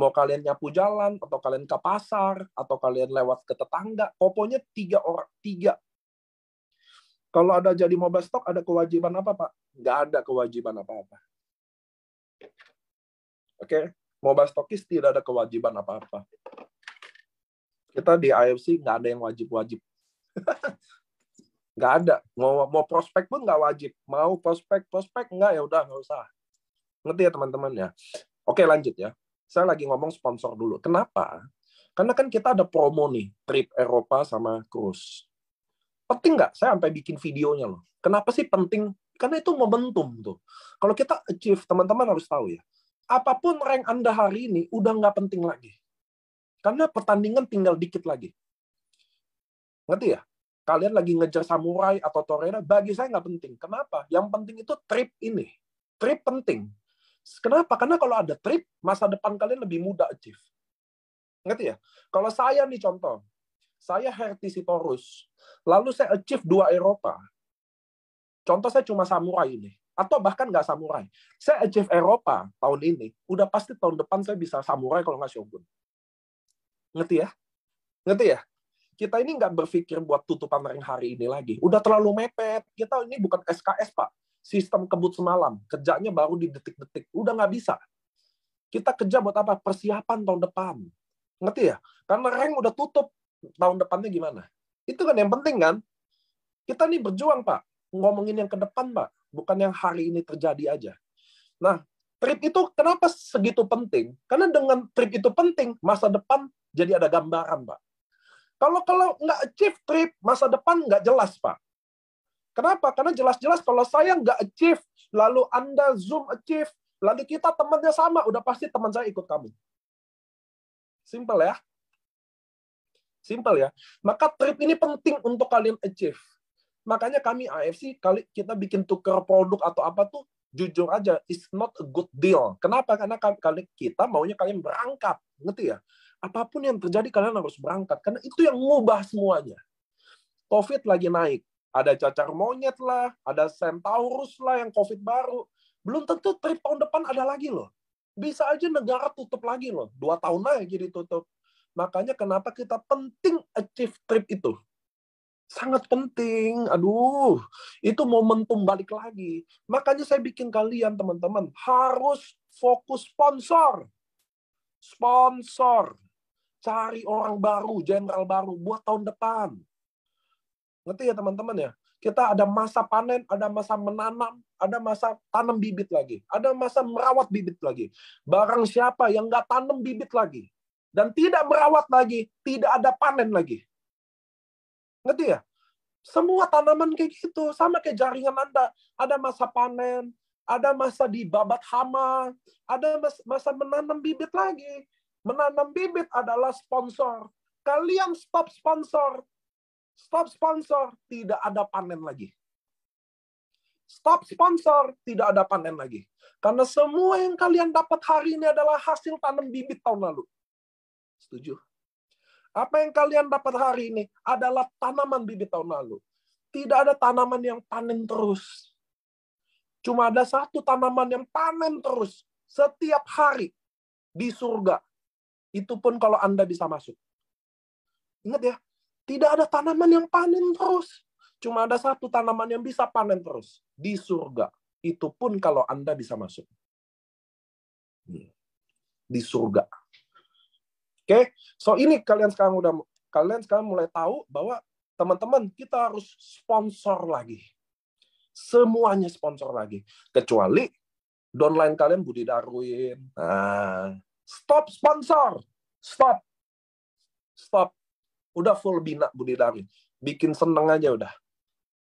Mau kalian nyapu jalan, atau kalian ke pasar, atau kalian lewat ke tetangga, pokoknya 3 orang. 3. Kalau ada jadi mobile stock, ada kewajiban apa, Pak? Nggak ada kewajiban apa-apa. Oke? Mobile stockis tidak ada kewajiban apa-apa. Kita di IFC nggak ada yang wajib-wajib. Nggak ada. Mau prospek pun nggak wajib. Mau prospek nggak, ya udah, nggak usah. Ngerti ya, teman-teman ya? Oke, lanjut ya. Saya lagi ngomong sponsor dulu. Kenapa? Karena kan kita ada promo nih, trip Eropa sama cruise. Penting nggak? Saya sampai bikin videonya loh. Kenapa sih penting? Karena itu momentum tuh. Kalau kita achieve, teman-teman harus tahu ya. Apapun rank Anda hari ini, udah nggak penting lagi. Karena pertandingan tinggal dikit lagi. Ngerti ya? Kalian lagi ngejar samurai atau toreda, bagi saya nggak penting. Kenapa? Yang penting itu trip ini. Trip penting. Kenapa? Karena kalau ada trip, masa depan kalian lebih mudah achieve. Ngerti ya? Kalau saya nih contoh, saya Herti Sitorus, lalu saya achieve 2 Eropa. Contoh saya cuma samurai ini, atau bahkan nggak samurai. Saya achieve Eropa tahun ini, udah pasti tahun depan saya bisa samurai kalau nggak shogun. Ngerti ya? Ngerti ya? Kita ini nggak berpikir buat tutupan rank hari ini lagi. Udah terlalu mepet. Kita ini bukan SKS, Pak. Sistem kebut semalam. Kerjanya baru di detik-detik. Udah nggak bisa. Kita kerja buat apa? Persiapan tahun depan. Ngerti ya? Karena rank udah tutup. Tahun depannya gimana? Itu kan yang penting kan? Kita nih berjuang, Pak. Ngomongin yang ke depan, Pak. Bukan yang hari ini terjadi aja. Nah, trip itu kenapa segitu penting? Karena dengan trip itu penting, masa depan jadi ada gambaran, Pak. Kalau nggak achieve trip, masa depan nggak jelas, Pak. Kenapa? Karena jelas-jelas kalau saya nggak achieve, lalu Anda Zoom achieve, lalu kita temannya sama, udah pasti teman saya ikut kamu. Simple ya. Simple ya. Maka trip ini penting untuk kalian achieve. Makanya kami AFC, kita bikin tukar produk atau apa tuh, jujur aja, it's not a good deal. Kenapa? Karena kita maunya kalian berangkat. Ngerti ya? Apapun yang terjadi, kalian harus berangkat. Karena itu yang ngubah semuanya. COVID lagi naik. Ada cacar monyet lah, ada Centaurus lah yang COVID baru. Belum tentu trip tahun depan ada lagi loh. Bisa aja negara tutup lagi loh. 2 tahun lagi ditutup. Makanya kenapa kita penting achieve trip itu. Sangat penting. Aduh, itu momentum balik lagi. Makanya saya bikin kalian, teman-teman, harus fokus sponsor. Sponsor. Cari orang baru, jenderal baru buat tahun depan. Ngerti ya teman-teman ya? Kita ada masa panen, ada masa menanam, ada masa tanam bibit lagi. Ada masa merawat bibit lagi. Barang siapa yang nggak tanam bibit lagi, dan tidak merawat lagi, tidak ada panen lagi. Ngerti ya? Semua tanaman kayak gitu. Sama kayak jaringan Anda. Ada masa panen, ada masa dibabat hama, ada masa menanam bibit lagi. Menanam bibit adalah sponsor. Kalian stop sponsor. Stop sponsor, tidak ada panen lagi. Stop sponsor, tidak ada panen lagi. Karena semua yang kalian dapat hari ini adalah hasil tanam bibit tahun lalu. Setuju? Apa yang kalian dapat hari ini adalah tanaman bibit tahun lalu. Tidak ada tanaman yang panen terus. Cuma ada satu tanaman yang panen terus. Setiap hari di surga. Itu pun kalau Anda bisa masuk. Ingat ya, tidak ada tanaman yang panen terus. Cuma ada satu tanaman yang bisa panen terus. Di surga. Itu pun kalau Anda bisa masuk. Di surga. Oke, so ini kalian sekarang mulai tahu bahwa teman-teman kita harus sponsor lagi. Semuanya sponsor lagi. Kecuali downline kalian Budi Darwin. Nah, stop sponsor. Stop. Stop. Udah full bina Budi Darwin. Bikin seneng aja udah.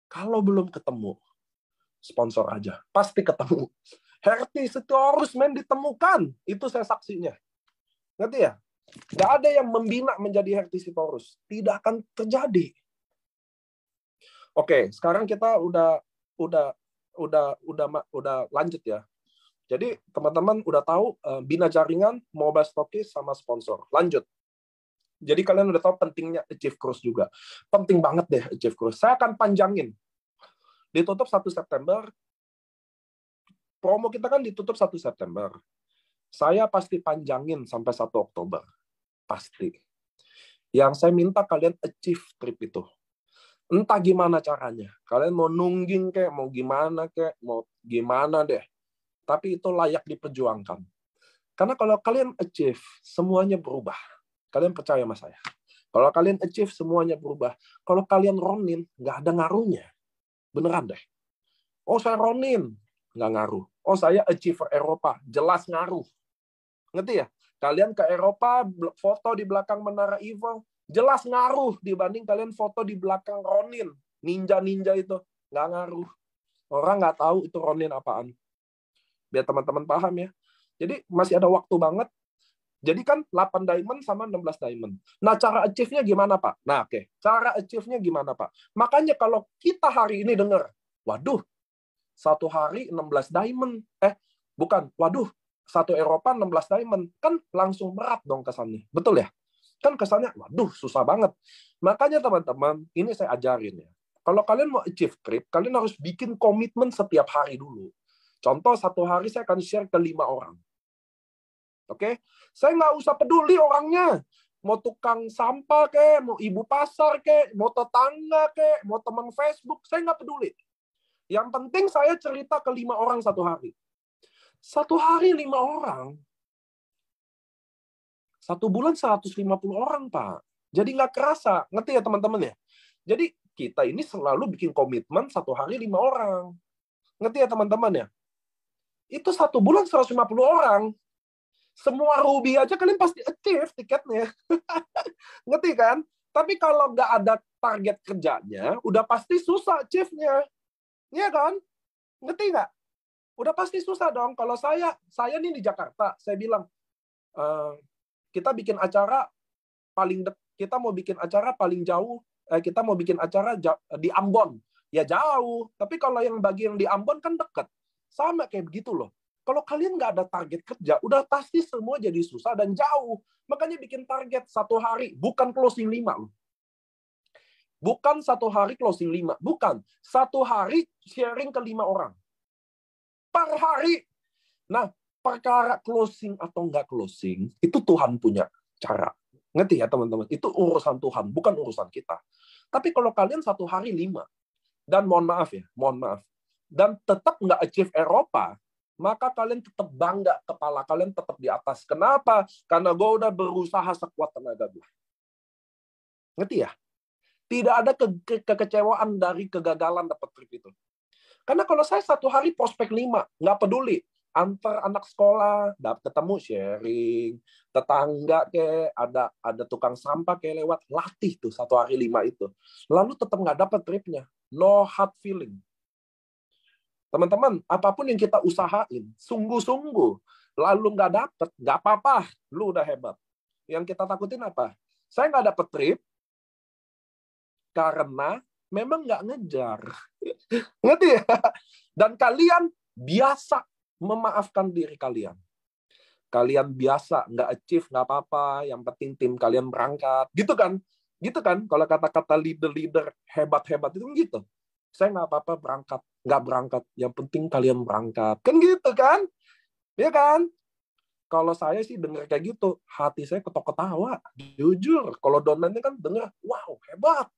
Kalau belum ketemu, sponsor aja. Pasti ketemu. Herti Sitorus ditemukan. Itu saya saksinya. Ngerti ya? Nggak ada yang membina menjadi Herti Sitorus. Tidak akan terjadi. Oke, sekarang kita udah lanjut ya. Jadi teman-teman udah tahu bina jaringan, mobile stockist sama sponsor. Lanjut. Jadi kalian udah tahu pentingnya Achieve Course juga. Penting banget deh Achieve Course. Saya akan panjangin. Ditutup 1 September. Promo kita kan ditutup 1 September. Saya pasti panjangin sampai 1 Oktober. Pasti. Yang saya minta kalian achieve trip itu. Entah gimana caranya. Kalian mau nungging kayak, mau gimana deh. Tapi itu layak diperjuangkan. Karena kalau kalian achieve, semuanya berubah. Kalian percaya sama saya. Kalau kalian achieve, semuanya berubah. Kalau kalian ronin, nggak ada ngaruhnya. Beneran deh. Oh, saya ronin. Nggak ngaruh. Oh, saya achiever Eropa. Jelas ngaruh. Ngerti ya? Kalian ke Eropa, foto di belakang Menara Eiffel, jelas ngaruh dibanding kalian foto di belakang Ronin. Ninja-ninja itu. Nggak ngaruh. Orang nggak tahu itu Ronin apaan. Biar teman-teman paham ya. Jadi masih ada waktu banget. Jadi kan 8 diamond sama 16 diamond. Nah, cara achieve-nya gimana, Pak? Nah, oke. Cara achieve-nya gimana, Pak? Makanya kalau kita hari ini dengar, waduh, 1 hari 16 diamond. Bukan, waduh, 1 Eropa 16 diamond. Kan langsung berat dong kesannya. Betul ya? Kan kesannya, waduh, susah banget. Makanya teman-teman, ini saya ajarin ya. Kalau kalian mau achieve trip, kalian harus bikin komitmen setiap hari dulu. Contoh, 1 hari saya akan share ke 5 orang. Oke? Saya nggak usah peduli orangnya. Mau tukang sampah kek, mau ibu pasar kek, mau tetangga kek, mau teman Facebook, saya nggak peduli. Yang penting saya cerita ke 5 orang 1 hari. 1 hari 5 orang. 1 bulan 150 orang, Pak. Jadi nggak kerasa. Ngerti ya, teman-teman ya? Jadi kita ini selalu bikin komitmen 1 hari 5 orang. Ngerti ya, teman-teman ya? Itu 1 bulan 150 orang. Semua Ruby aja kalian pasti achieve tiketnya. Ngerti kan? Tapi kalau nggak ada target kerjanya, udah pasti susah achieve-nya. Iya kan? Ngerti nggak? Udah pasti susah dong. Kalau saya nih di Jakarta, saya bilang, kita bikin acara kita mau bikin acara paling jauh, kita mau bikin acara di Ambon. Ya jauh. Tapi kalau yang di Ambon kan dekat. Sama kayak begitu loh. Kalau kalian nggak ada target kerja, udah pasti semua jadi susah dan jauh. Makanya bikin target 1 hari, bukan closing 5 loh. Bukan 1 hari closing 5. Bukan. 1 hari sharing ke 5 orang. Per hari. Nah, perkara closing atau nggak closing, itu Tuhan punya cara. Ngerti ya, teman-teman? Itu urusan Tuhan, bukan urusan kita. Tapi kalau kalian 1 hari 5, dan mohon maaf, dan tetap nggak achieve Eropa, maka kalian tetap bangga, kepala kalian tetap di atas. Kenapa? Karena gue udah berusaha sekuat tenaga gue. Ngerti ya? Tidak ada kekecewaan dari kegagalan dapat trip itu. Karena kalau saya 1 hari prospek 5, nggak peduli. Antar anak sekolah, ketemu sharing, tetangga kayak ada tukang sampah kayak lewat, latih tuh 1 hari 5 itu. Lalu tetap nggak dapat tripnya. No hard feeling. Teman-teman, apapun yang kita usahain, sungguh-sungguh, lalu nggak dapet, nggak apa-apa, lu udah hebat. Yang kita takutin apa? Saya nggak dapet trip, karena memang nggak ngejar. Ngerti ya? Dan kalian biasa memaafkan diri kalian. Kalian biasa nggak achieve, nggak apa-apa, yang penting tim kalian berangkat. Gitu kan? Gitu kan? Kalau kata-kata leader-leader hebat-hebat itu gitu. Saya nggak apa-apa berangkat, nggak berangkat. Yang penting kalian berangkat. Kan gitu kan? Ya kan? Kalau saya sih dengar kayak gitu, hati saya ketok-ketawa. Jujur, kalau downline kan dengar, wow, hebat.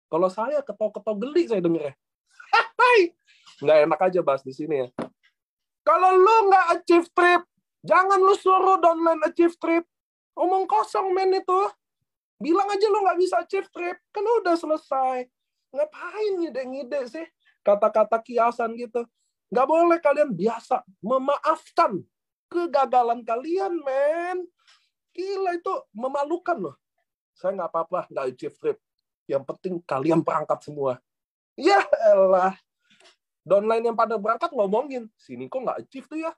Kalau saya ketok-ketok geli saya dengar. Hai, nggak enak aja bahas di sini ya. Kalau lu nggak achieve trip, jangan lu suruh downline achieve trip. Omong kosong men itu. Bilang aja lu nggak bisa achieve trip, kan udah selesai. Ngapain ngide-ngide sih? Kata-kata kiasan gitu. Nggak boleh kalian biasa memaafkan kegagalan kalian, men. Gila itu memalukan loh. Saya nggak apa-apa, nggak achieve trip. Yang penting kalian berangkat semua. Ya elah. Downline yang pada berangkat ngomongin, sini kok nggak achieve tuh ya?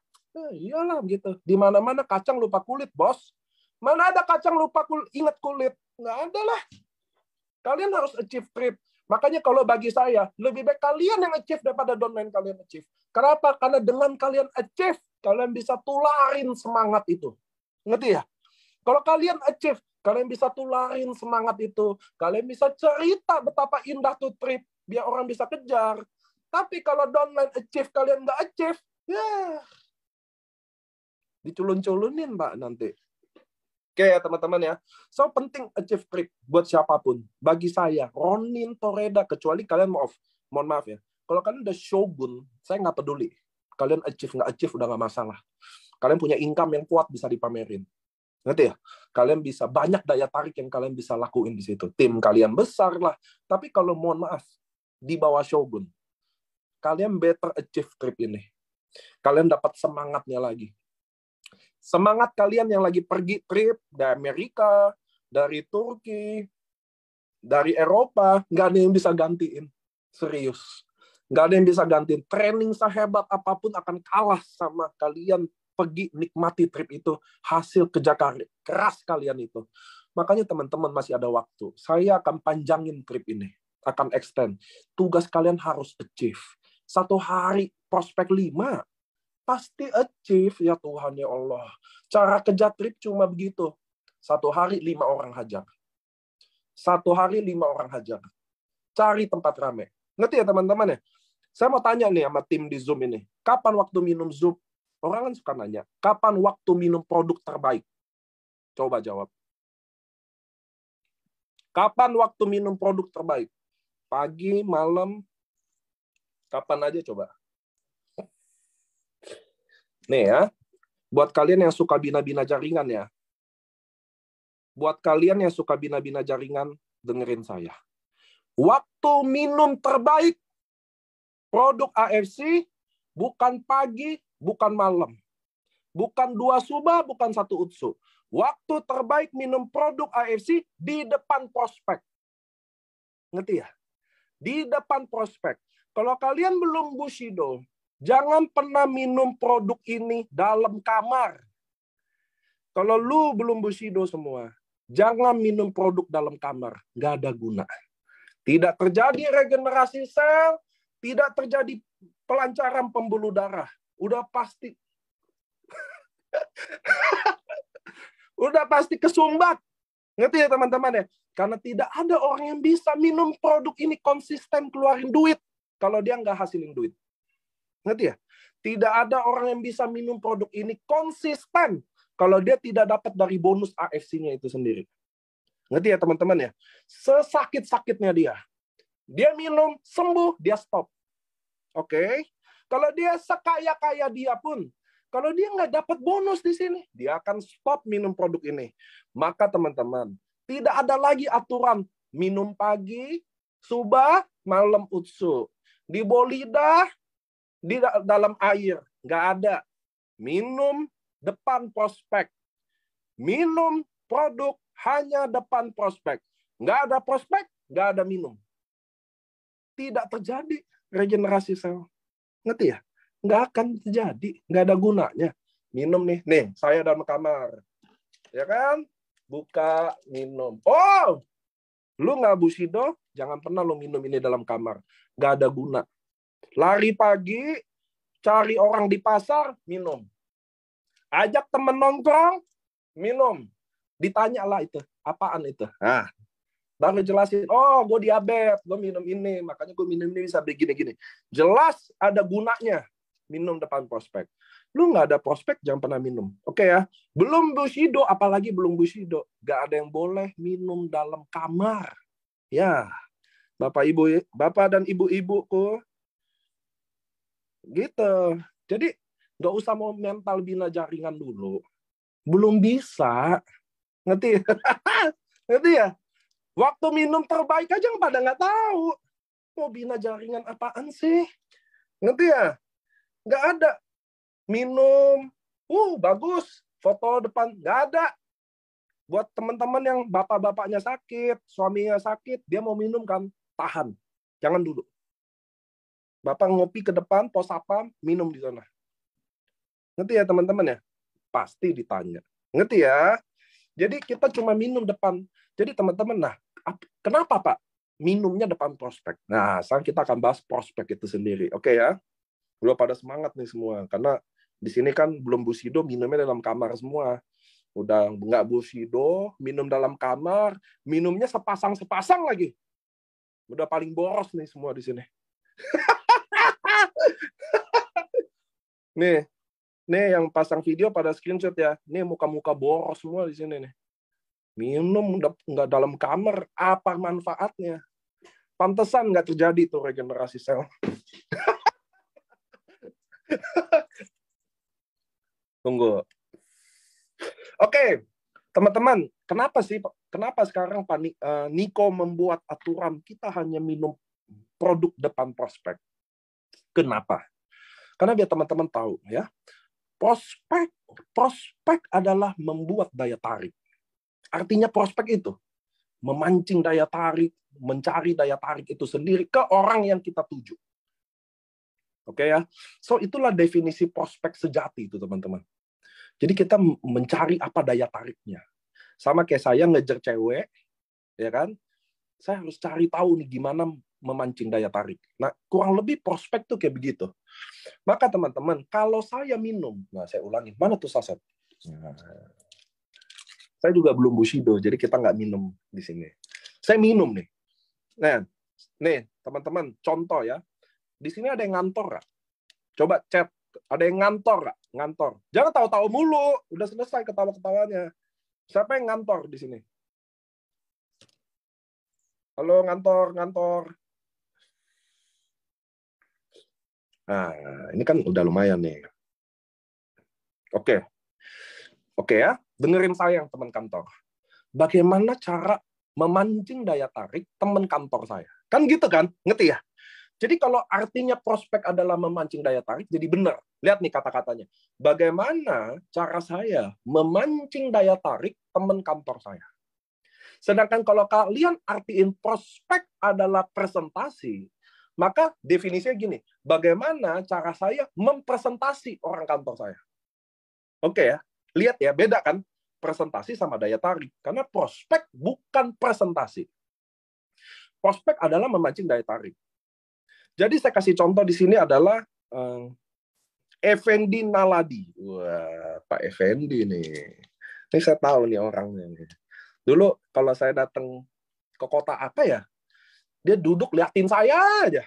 Iyalah gitu. Di mana-mana kacang lupa kulit, bos. Mana ada kacang lupa ingat kulit? Nggak ada lah. Kalian harus achieve trip. Makanya kalau bagi saya, lebih baik kalian yang achieve daripada downline kalian achieve. Kenapa? Karena dengan kalian achieve, kalian bisa tularin semangat itu. Ngerti ya? Kalau kalian achieve, kalian bisa tularin semangat itu. Kalian bisa cerita betapa indah tuh trip, biar orang bisa kejar. Tapi kalau downline achieve, kalian nggak achieve, ya diculun-culunin, Pak, nanti. Oke ya teman-teman ya. So penting achieve trip buat siapapun. Bagi saya, Ronin, Toreda, kecuali kalian mohon maaf ya. Kalau kalian udah shogun, saya nggak peduli. Kalian achieve nggak achieve udah nggak masalah. Kalian punya income yang kuat bisa dipamerin. Ngerti ya? Kalian bisa banyak daya tarik yang kalian bisa lakuin di situ. Tim kalian besar lah. Tapi kalau mohon maaf, di bawah shogun, kalian better achieve trip ini. Kalian dapat semangatnya lagi. Semangat kalian yang lagi pergi trip dari Amerika, dari Turki, dari Eropa, nggak ada yang bisa gantiin. Serius. Nggak ada yang bisa gantiin. Training sehebat apapun akan kalah sama kalian pergi nikmati trip itu. Hasil kerja keras kalian itu. Makanya teman-teman masih ada waktu. Saya akan panjangin trip ini. Akan extend. Tugas kalian harus achieve. 1 hari prospek 5. Pasti achieve ya Tuhan ya Allah. Cara kerja trip cuma begitu. 1 hari 5 orang hajar. 1 hari 5 orang hajar. Cari tempat rame. Ngerti ya teman-teman ya? Saya mau tanya nih sama tim di Zoom ini. Kapan waktu minum Zoom? Orang kan suka nanya. Kapan waktu minum produk terbaik? Coba jawab. Kapan waktu minum produk terbaik? Pagi, malam, kapan aja coba. Nih ya, buat kalian yang suka bina-bina jaringan ya. Buat kalian yang suka bina-bina jaringan, dengerin saya. Waktu minum terbaik produk AFC bukan pagi, bukan malam. Bukan 2 suba, bukan 1 utsu. Waktu terbaik minum produk AFC di depan prospek. Ngerti ya? Di depan prospek. Kalau kalian belum Bushido, jangan pernah minum produk ini dalam kamar. Kalau lu belum Bushido semua, jangan minum produk dalam kamar. Nggak ada guna. Tidak terjadi regenerasi sel, tidak terjadi pelancaran pembuluh darah. Udah pasti. Udah pasti kesumbat. Ngerti ya teman-teman ya? Karena tidak ada orang yang bisa minum produk ini konsisten keluarin duit kalau dia nggak hasilin duit. Ngerti ya? Tidak ada orang yang bisa minum produk ini konsisten kalau dia tidak dapat dari bonus AFC-nya itu sendiri. Ngerti ya teman-teman ya? Sesakit-sakitnya dia. Dia minum, sembuh, dia stop. Oke? Kalau dia sekaya-kaya dia pun, kalau dia nggak dapat bonus di sini, dia akan stop minum produk ini. Maka teman-teman, tidak ada lagi aturan minum pagi, suba, malam utsu. Di bolidah, di dalam air. Nggak ada. minum depan prospek. Minum produk hanya depan prospek. Nggak ada prospek, nggak ada minum. Tidak terjadi regenerasi sel. Ngerti ya? Nggak akan terjadi. Nggak ada gunanya. Minum nih. Nih, saya dalam kamar. Ya kan? Buka, minum. Oh! Lu nggak Bushido, jangan pernah lu minum ini dalam kamar. Nggak ada guna. Lari pagi, cari orang di pasar, minum. Ajak temen nongkrong, minum. Ditanyalah itu, apaan itu? Nah, baru jelasin, oh gue diabetes, gue minum ini, makanya gue minum ini bisa begini-gini. Jelas ada gunanya minum depan prospek. Lu nggak ada prospek, jangan pernah minum. Oke ya? Belum Bushido, apalagi belum Bushido. Nggak ada yang boleh minum dalam kamar. Ya, Bapak dan ibu-ibuku, gitu. Jadi, nggak usah mau mental bina jaringan dulu. Belum bisa. Ngerti? Ngerti ya? Waktu minum terbaik aja pada nggak tahu. Mau bina jaringan apaan sih? Ngerti ya? Nggak ada. Minum, bagus. Foto depan, nggak ada. Buat teman-teman yang bapak-bapaknya sakit, suaminya sakit, dia mau minum kan, tahan. Jangan dulu. Bapak ngopi ke depan, pos sapam, minum di sana. Ngerti ya teman-teman ya? Pasti ditanya. Ngerti ya? Jadi kita cuma minum depan. Jadi teman-teman, nah, kenapa Pak? Minumnya depan prospek. Nah, sekarang kita akan bahas prospek itu sendiri. Oke ya? Udah pada semangat nih semua. Karena di sini kan belum Bushido, minumnya dalam kamar semua. Udah nggak Bushido, minum dalam kamar, minumnya sepasang-sepasang lagi. Udah paling boros nih semua di sini. Nih yang pasang video pada screenshot ya. Nih muka-muka boros semua di sini nih. Minum nggak dalam kamar, apa manfaatnya? Pantesan nggak terjadi tuh regenerasi sel. Tunggu. Oke, teman-teman, kenapa sekarang Niko membuat aturan kita hanya minum produk depan prospek? Kenapa? Karena biar teman-teman tahu ya, prospek adalah membuat daya tarik. Artinya prospek itu memancing daya tarik, mencari daya tarik itu sendiri ke orang yang kita tuju. Oke ya. So itulah definisi prospek sejati itu teman-teman. Jadi kita mencari apa daya tariknya. Sama kayak saya ngejar cewek, ya kan? Saya harus cari tahu nih gimana memancing daya tarik. Nah, kurang lebih prospek tuh kayak begitu. Maka teman-teman, kalau saya minum, nah saya ulangi, mana tuh saset? Nah, saya juga belum Bushido, jadi kita nggak minum di sini. Saya minum nih. Nah, nih teman-teman, contoh ya. Di sini ada yang ngantor nggak? Coba chat. Ada yang ngantor nggak? Ngantor. Jangan tahu-tahu mulu. Udah selesai ketawa-ketawanya. Siapa yang ngantor di sini? Halo, ngantor. Nah, ini kan udah lumayan nih. Oke ya. Dengerin saya yang teman kantor. Bagaimana cara memancing daya tarik teman kantor saya? Kan gitu kan? Ngerti ya? Jadi kalau artinya prospek adalah memancing daya tarik, jadi benar. Lihat nih kata-katanya. Bagaimana cara saya memancing daya tarik teman kantor saya? Sedangkan kalau kalian artiin prospek adalah presentasi, maka definisinya gini, bagaimana cara saya mempresentasi orang kantor saya? Oke ya, lihat ya, beda kan? Presentasi sama daya tarik. Karena prospek bukan presentasi. Prospek adalah memancing daya tarik. Jadi saya kasih contoh di sini adalah Effendi Naladi. Wah, Pak Effendi nih. Ini saya tahu nih orangnya. Dulu kalau saya datang ke kota apa ya, dia duduk liatin saya aja.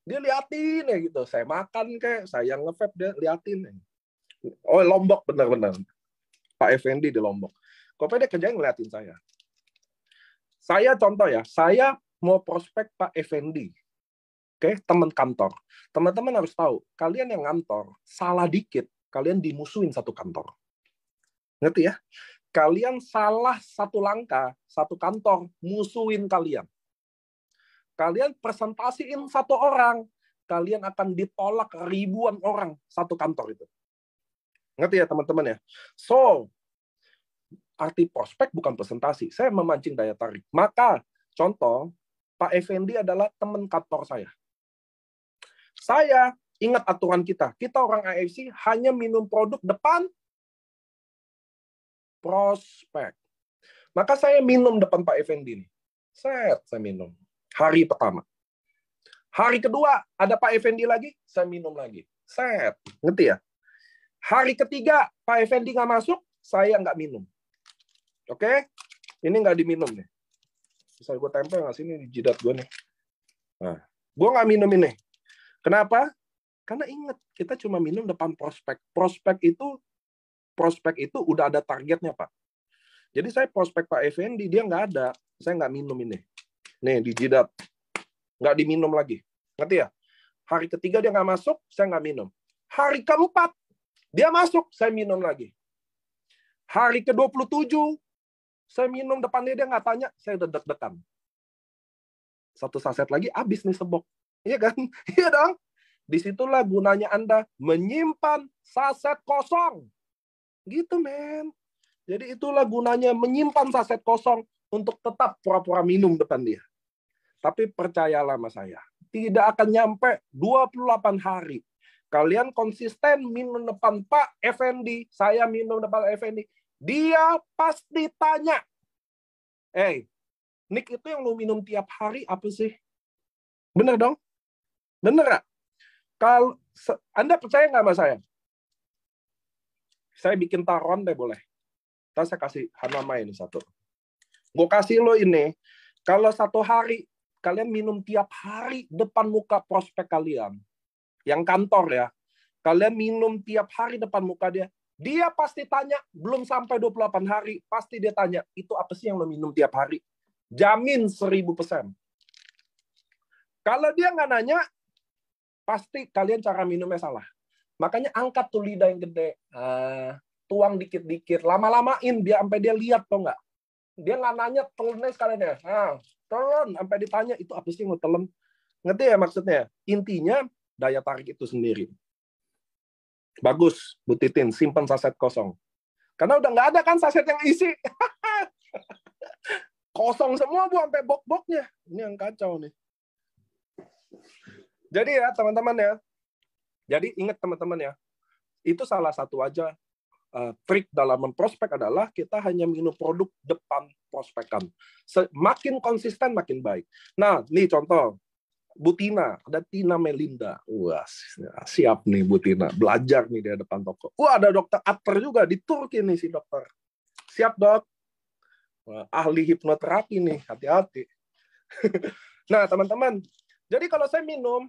Dia liatin ya gitu. Saya makan kayak, saya nge-vape, dia liatin. Oh, Lombok benar-benar. Pak Effendi di Lombok. Kok dia kerjanya ngeliatin saya. Saya contoh ya, saya mau prospek Pak Effendi. Oke, teman kantor. Teman-teman harus tahu, kalian yang ngantor, salah dikit, kalian dimusuhin satu kantor. Ngerti ya? Kalian salah satu langkah, satu kantor, musuhin kalian. Kalian presentasiin satu orang, kalian akan ditolak ribuan orang satu kantor itu. Ngerti ya teman-teman ya? So, arti prospek bukan presentasi. Saya memancing daya tarik. Maka, contoh, Pak Effendi adalah teman kantor saya. Saya ingat aturan kita. Kita orang AFC hanya minum produk depan prospek. Maka saya minum depan Pak Effendi nih. Saya minum. Hari pertama. Hari kedua, ada Pak Effendi lagi, saya minum lagi. Ngerti ya? Hari ketiga, Pak Effendi nggak masuk, saya nggak minum. Oke? Ini nggak diminum nih. Bisa gue tempel nggak sini di jidat gue nih. Nah, gue nggak minum ini. Kenapa? Karena ingat, kita cuma minum depan prospek. Prospek itu udah ada targetnya, Pak. Jadi saya prospek Pak Effendi, dia nggak ada. Saya nggak minum ini. Nih, di jidat. Nggak diminum lagi. Ngerti ya? Hari ketiga dia nggak masuk, saya nggak minum. Hari keempat, dia masuk, saya minum lagi. Hari ke-27, saya minum depannya, dia nggak tanya, saya udah deg-degan. Satu saset lagi, habis nih sebok. Iya kan? Iya dong. Disitulah gunanya Anda menyimpan saset kosong. Gitu, men. Jadi itulah gunanya menyimpan saset kosong untuk tetap pura-pura minum depan dia. Tapi percayalah sama saya, tidak akan nyampe 28 hari. Kalian konsisten minum depan Pak Effendi, saya minum depan Effendi, dia pasti tanya, Nick itu yang lu minum tiap hari apa sih? Bener dong? Bener gak? Kalau Anda percaya nggak sama saya? Saya bikin taruhan deh boleh. Ntar saya kasih Hanama ini satu. Gue kasih lo ini, kalau satu hari kalian minum tiap hari depan muka prospek kalian, yang kantor ya, kalian minum tiap hari depan muka dia pasti tanya, belum sampai 28 hari, pasti dia tanya, itu apa sih yang lo minum tiap hari? Jamin 1000%. Kalau dia nggak nanya, pasti kalian cara minumnya salah. Makanya angkat tuh lidah yang gede, tuang dikit-dikit, lama-lamain, biar sampai dia lihat, tau nggak? Dia nggak nanya, telennya sekalian ya. Telan, sampai ditanya, itu apa sih yang lo telan? Ngerti ya maksudnya? Intinya, daya tarik itu sendiri. Bagus, Bu Titin, simpan saset kosong. Karena udah nggak ada kan saset yang isi. Kosong semua, Bu, sampai bok-boknya. Ini yang kacau nih. Jadi ya, teman-teman ya. Jadi ingat teman-teman ya, itu salah satu aja trik dalam memprospek adalah kita hanya minum produk depan prospekan. Makin konsisten, makin baik. Nah, nih contoh. Bu Tina, ada Tina Melinda. Wah, siap nih Bu Tina. Belajar nih di depan toko. Wah, ada dokter Atter juga di Turki nih si dokter. Siap, dok. Wah, ahli hipnoterapi nih. Hati-hati. Nah, teman-teman. Jadi kalau saya minum,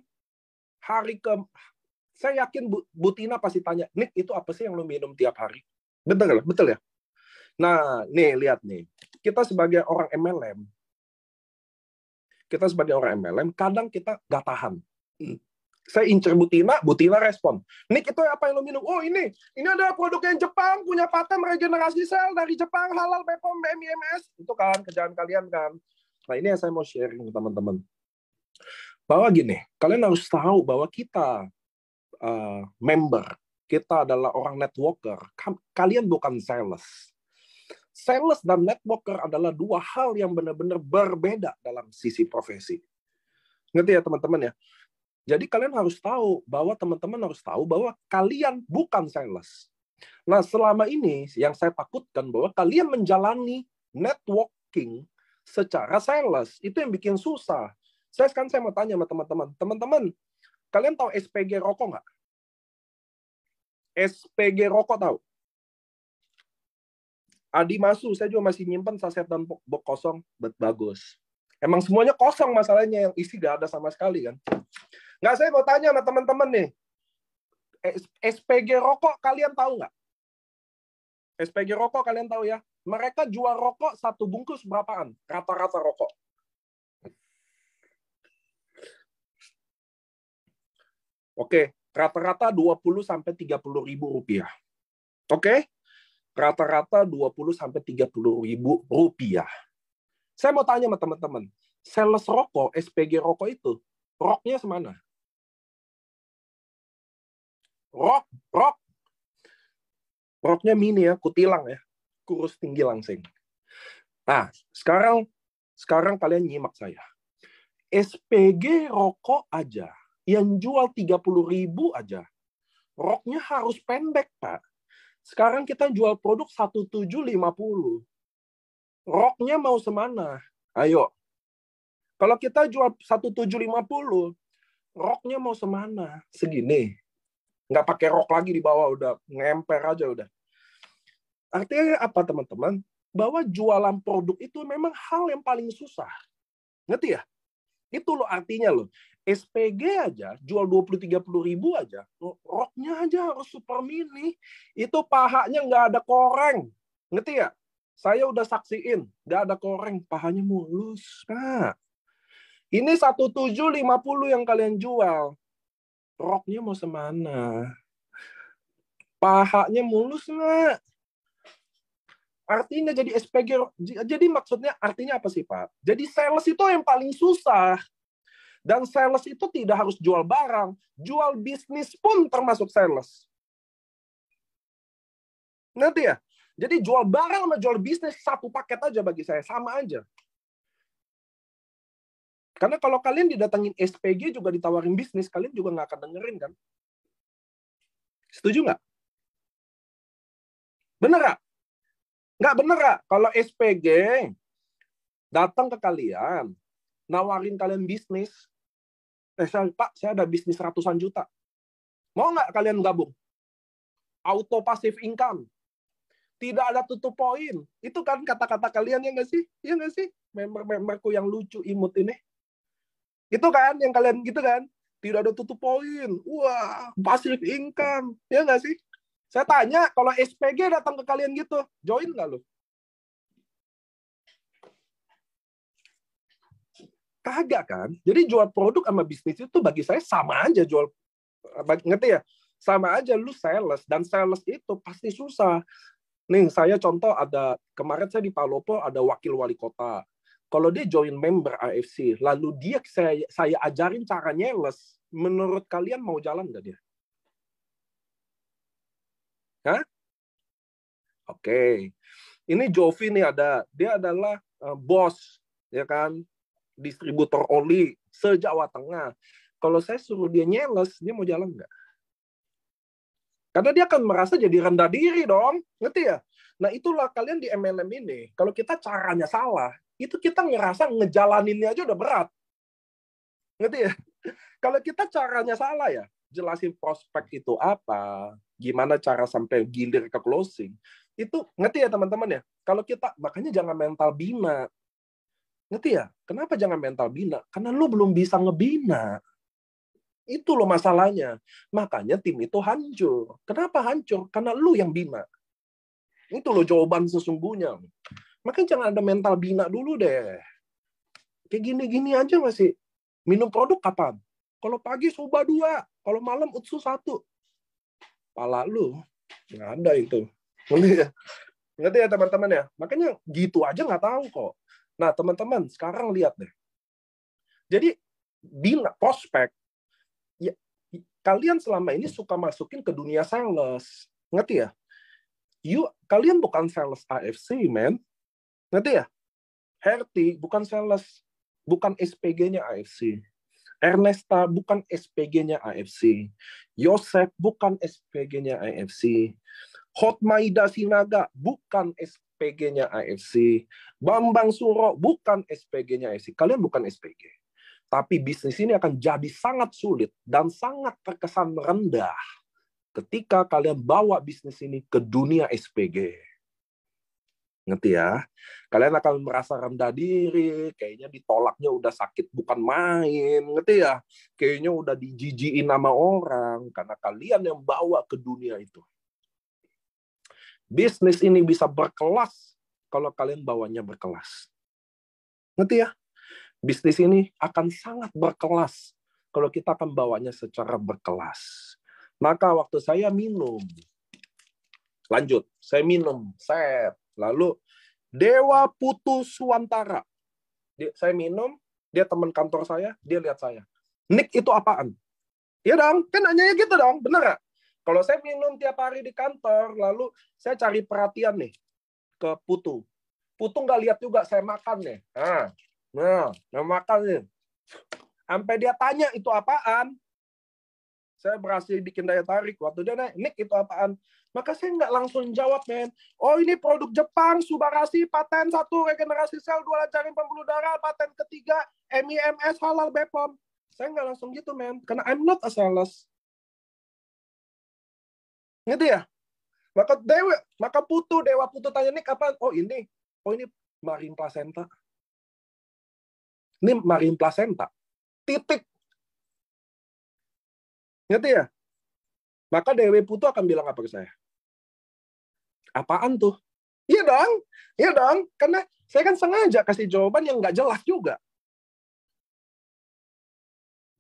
saya yakin Bu Tina pasti tanya, Nick, itu apa sih yang lo minum tiap hari? Betul ya? Nah, nih, lihat nih. Kita sebagai orang MLM, kadang kita nggak tahan. Saya incer Bu Tina respon. Nick, itu apa yang lo minum? Oh, ini adalah produk yang Jepang, punya paten regenerasi sel dari Jepang, halal, BPOM, BMIMS. Itu kan kerjaan kalian kan. Nah, ini yang saya mau sharing ke teman-teman. Bahwa gini, kalian harus tahu bahwa kita member, kita adalah orang networker. Kalian bukan sales. Sales dan networker adalah dua hal yang benar-benar berbeda dalam sisi profesi. Ngerti ya teman-teman ya? Jadi kalian harus tahu bahwa teman-teman harus tahu bahwa kalian bukan sales. Nah, selama ini yang saya takutkan bahwa kalian menjalani networking secara sales, itu yang bikin susah. Saya mau tanya sama teman-teman. Teman-teman, kalian tahu SPG rokok nggak? SPG rokok tahu? Adi Masu, saya juga masih nyimpen saset dan box kosong, bagus. Emang semuanya kosong masalahnya, yang isi nggak ada sama sekali kan? Nggak, saya mau tanya sama teman-teman nih. SPG rokok kalian tahu nggak? SPG rokok kalian tahu ya? Mereka jual rokok satu bungkus berapaan? Rata-rata rokok. Oke, rata-rata 20 sampai 30 ribu rupiah. Oke? Rata-rata 20 sampai 30 ribu rupiah. Saya mau tanya sama teman-teman, sales rokok, SPG rokok itu, roknya semana? Rok. Roknya mini ya, kutilang ya. Kurus tinggi langsing. Nah, sekarang kalian nyimak saya. SPG rokok aja, yang jual 30.000 aja, roknya harus pendek, Pak. Sekarang kita jual produk 1750. Roknya mau semana? Ayo. Kalau kita jual 1750, roknya mau semana? Segini. Nggak pakai rok lagi di bawah, udah ngemper aja udah. Artinya apa, teman-teman? Bahwa jualan produk itu memang hal yang paling susah. Ngerti ya? Itu loh artinya loh. SPG aja jual 20-30 ribu aja, roknya aja harus super mini. Itu pahanya nggak ada koreng. Ngerti ya? Saya udah saksiin, nggak ada koreng, pahanya mulus, Pak. Ini 1750 yang kalian jual. Roknya mau semana? Pahanya mulus nggak? Artinya jadi SPG, jadi maksudnya artinya apa sih, Pak? Jadi sales itu yang paling susah. Dan sales itu tidak harus jual barang, jual bisnis pun termasuk sales. Nanti ya? Jadi jual barang sama jual bisnis satu paket aja bagi saya, sama aja. Karena kalau kalian didatengin SPG juga ditawarin bisnis, kalian juga nggak akan dengerin kan? Setuju nggak? Bener nggak? Nggak bener nggak? Kalau SPG datang ke kalian, nawarin kalian bisnis, Pak, saya ada bisnis ratusan juta. Mau nggak kalian gabung? Auto passive income. Tidak ada tutup poin. Itu kan kata-kata kalian, ya nggak sih? Ya nggak sih? Member-memberku yang lucu imut ini. Itu kan yang kalian gitu kan? Tidak ada tutup poin. Wah, passive income. Ya nggak sih? Saya tanya, kalau SPG datang ke kalian gitu, join nggak lo? Kagak kan? Jadi jual produk sama bisnis itu bagi saya sama aja jual, ngerti ya? Sama aja lu sales, dan sales itu pasti susah. Nih, saya contoh ada, kemarin saya di Palopo ada wakil wali kota. Kalau dia join member AFC, lalu dia saya ajarin cara nyales, menurut kalian mau jalan nggak dia? Hah? Oke. Ini Jovi nih ada, dia adalah bos, ya kan? Distributor oli se-Jawa Tengah. Kalau saya suruh dia nyales, dia mau jalan nggak? Karena dia akan merasa jadi rendah diri dong. Ngerti ya? Nah itulah kalian di MLM ini. Kalau kita caranya salah, itu kita ngerasa ngejalaninnya aja udah berat. Ngerti ya? Kalau kita caranya salah ya, jelasin prospek itu apa, gimana cara sampai gilir ke closing. Itu ngerti ya teman-teman ya? Kalau kita, makanya jangan mental bina. Ngerti ya? Kenapa jangan mental bina? Karena lu belum bisa ngebina. Itu loh masalahnya. Makanya tim itu hancur. Kenapa hancur? Karena lu yang bina. Itu loh jawaban sesungguhnya. Makanya jangan ada mental bina dulu deh. Kayak gini-gini aja masih. Minum produk kapan? Kalau pagi soba 2. Kalau malam utsu 1. Pala lu. Nggak ada itu. Ngerti ya teman-teman ya? Makanya gitu aja nggak tahu kok. Nah, teman-teman, sekarang lihat deh. Jadi, bina, prospek, ya, kalian selama ini suka masukin ke dunia sales. Ngerti ya? Kalian bukan sales AFC, man. Ngerti ya? Herti bukan sales, bukan SPG-nya AFC. Ernesta bukan SPG-nya AFC. Yosef bukan SPG-nya AFC. Hotmaida Sinaga bukan SPG-nya AFC. Bambang Suro bukan SPG-nya AFC. Kalian bukan SPG. Tapi bisnis ini akan jadi sangat sulit dan sangat terkesan rendah ketika kalian bawa bisnis ini ke dunia SPG. Ngerti ya? Kalian akan merasa rendah diri, kayaknya ditolaknya udah sakit bukan main, ngerti ya? Kayaknya udah dijijiin sama orang, karena kalian yang bawa ke dunia itu. Bisnis ini bisa berkelas kalau kalian bawanya berkelas. Ngerti ya? Bisnis ini akan sangat berkelas kalau kita akan bawanya secara berkelas. Maka waktu saya minum, lanjut, saya minum, lalu Dewa Putu Suwantara, saya minum, dia teman kantor saya, dia lihat saya, Nick itu apaan? Iya dong, kan nanyanya gitu dong, bener gak? Kalau saya minum tiap hari di kantor, lalu saya cari perhatian nih ke Putu. Putu nggak lihat juga saya makan nih. Nah, makan nih. Sampai dia tanya itu apaan. Saya berhasil bikin daya tarik. Waktu dia nanya, Nick itu apaan? Maka saya nggak langsung jawab, men. Oh, ini produk Jepang, Subarashi, paten 1, regenerasi sel, 2, lancarin pembuluh darah, paten ketiga, MIMS, halal, BPOM. Saya nggak langsung gitu, men. Karena I'm not a sales. Gitu ya? Maka Dewa Putu tanya, Nick apaan? Oh, ini marin placenta. Ini marin placenta. Titik. Ngerti ya? Maka Dewi Putu akan bilang apa ke saya? Apaan tuh? Iya dong. Karena saya kan sengaja kasih jawaban yang nggak jelas juga.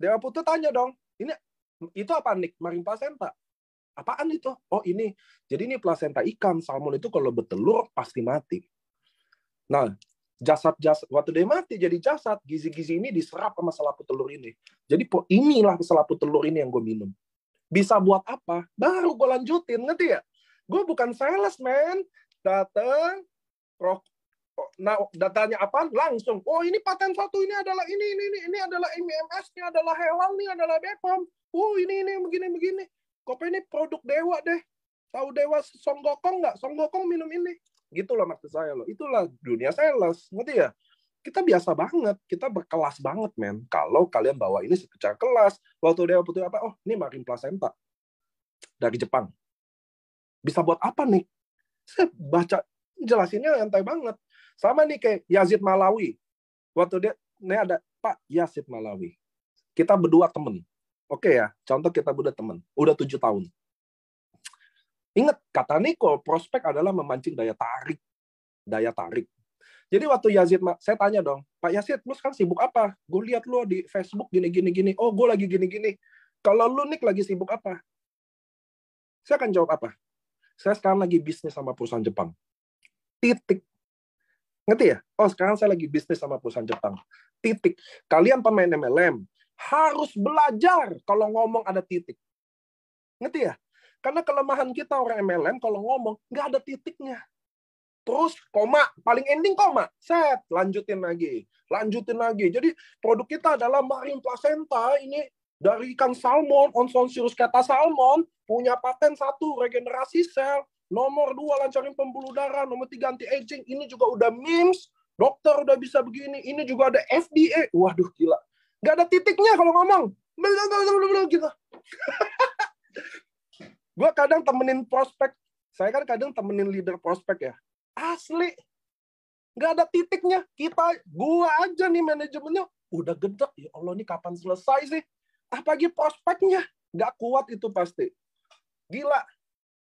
Dewa Putu tanya dong, itu apa, Nick? Marin placenta. Apaan itu? Oh, ini. Jadi ini plasenta ikan. Salmon itu kalau bertelur pasti mati. Nah, jasad waktu dia mati jadi jasad, gizi-gizi ini diserap sama selaput telur ini. Jadi inilah selaput telur ini yang gue minum. Bisa buat apa? Baru gue lanjutin, ngerti ya? Gue bukan sales, man. Datang, nah, datanya apa? Langsung. Oh, ini paten 1, ini adalah ini adalah MIMS, ini adalah hewan, ini adalah BPOM. Oh, ini begini. Kopi ini produk Dewa deh. Tahu Dewa Song Gokong nggak? Song Gokong minum ini. Gitu loh maksud saya loh. Itulah dunia sales. Ngerti ya? Kita biasa banget. Kita berkelas banget, men. Kalau kalian bawa ini secara kelas. Waktu Dewa Putu apa? Oh, ini marin placenta. Dari Jepang. Bisa buat apa nih? Saya baca jelasinnya santai banget. Sama nih kayak Yazid Malawi. Waktu ini ada Pak Yazid Malawi. Kita berdua temen. Oke ya, contoh kita udah temen. Udah 7 tahun. Ingat, kata Niko, prospek adalah memancing daya tarik. Daya tarik. Jadi waktu Yazid, saya tanya dong, Pak Yazid, lu sekarang sibuk apa? Gue lihat lu di Facebook gini. Oh, gue lagi gini. Kalau lu, Nick, lagi sibuk apa? Saya akan jawab apa? Saya sekarang lagi bisnis sama perusahaan Jepang. Titik. Ngerti ya? Oh, sekarang saya lagi bisnis sama perusahaan Jepang. Titik. Kalian pemain MLM, harus belajar kalau ngomong ada titik. Ngerti ya? Karena kelemahan kita orang MLM, kalau ngomong, nggak ada titiknya. Terus, koma. Paling ending koma. Set. Lanjutin lagi. Jadi, produk kita adalah marin placenta. Ini dari ikan salmon, Onsonsirus kata salmon, punya paten 1, regenerasi sel. Nomor 2, lancarin pembuluh darah. Nomor 3, anti-aging. Ini juga udah MIMS. Dokter udah bisa begini. Ini juga ada FDA. Waduh, gila. Nggak ada titiknya kalau ngomong. Gitu. Gue kadang temenin prospek. Saya kan kadang temenin leader prospek ya. Asli. Nggak ada titiknya. Gue aja nih manajemennya. Udah gedek. Ya Allah, ini kapan selesai sih? Apalagi prospeknya. Nggak kuat itu pasti. Gila.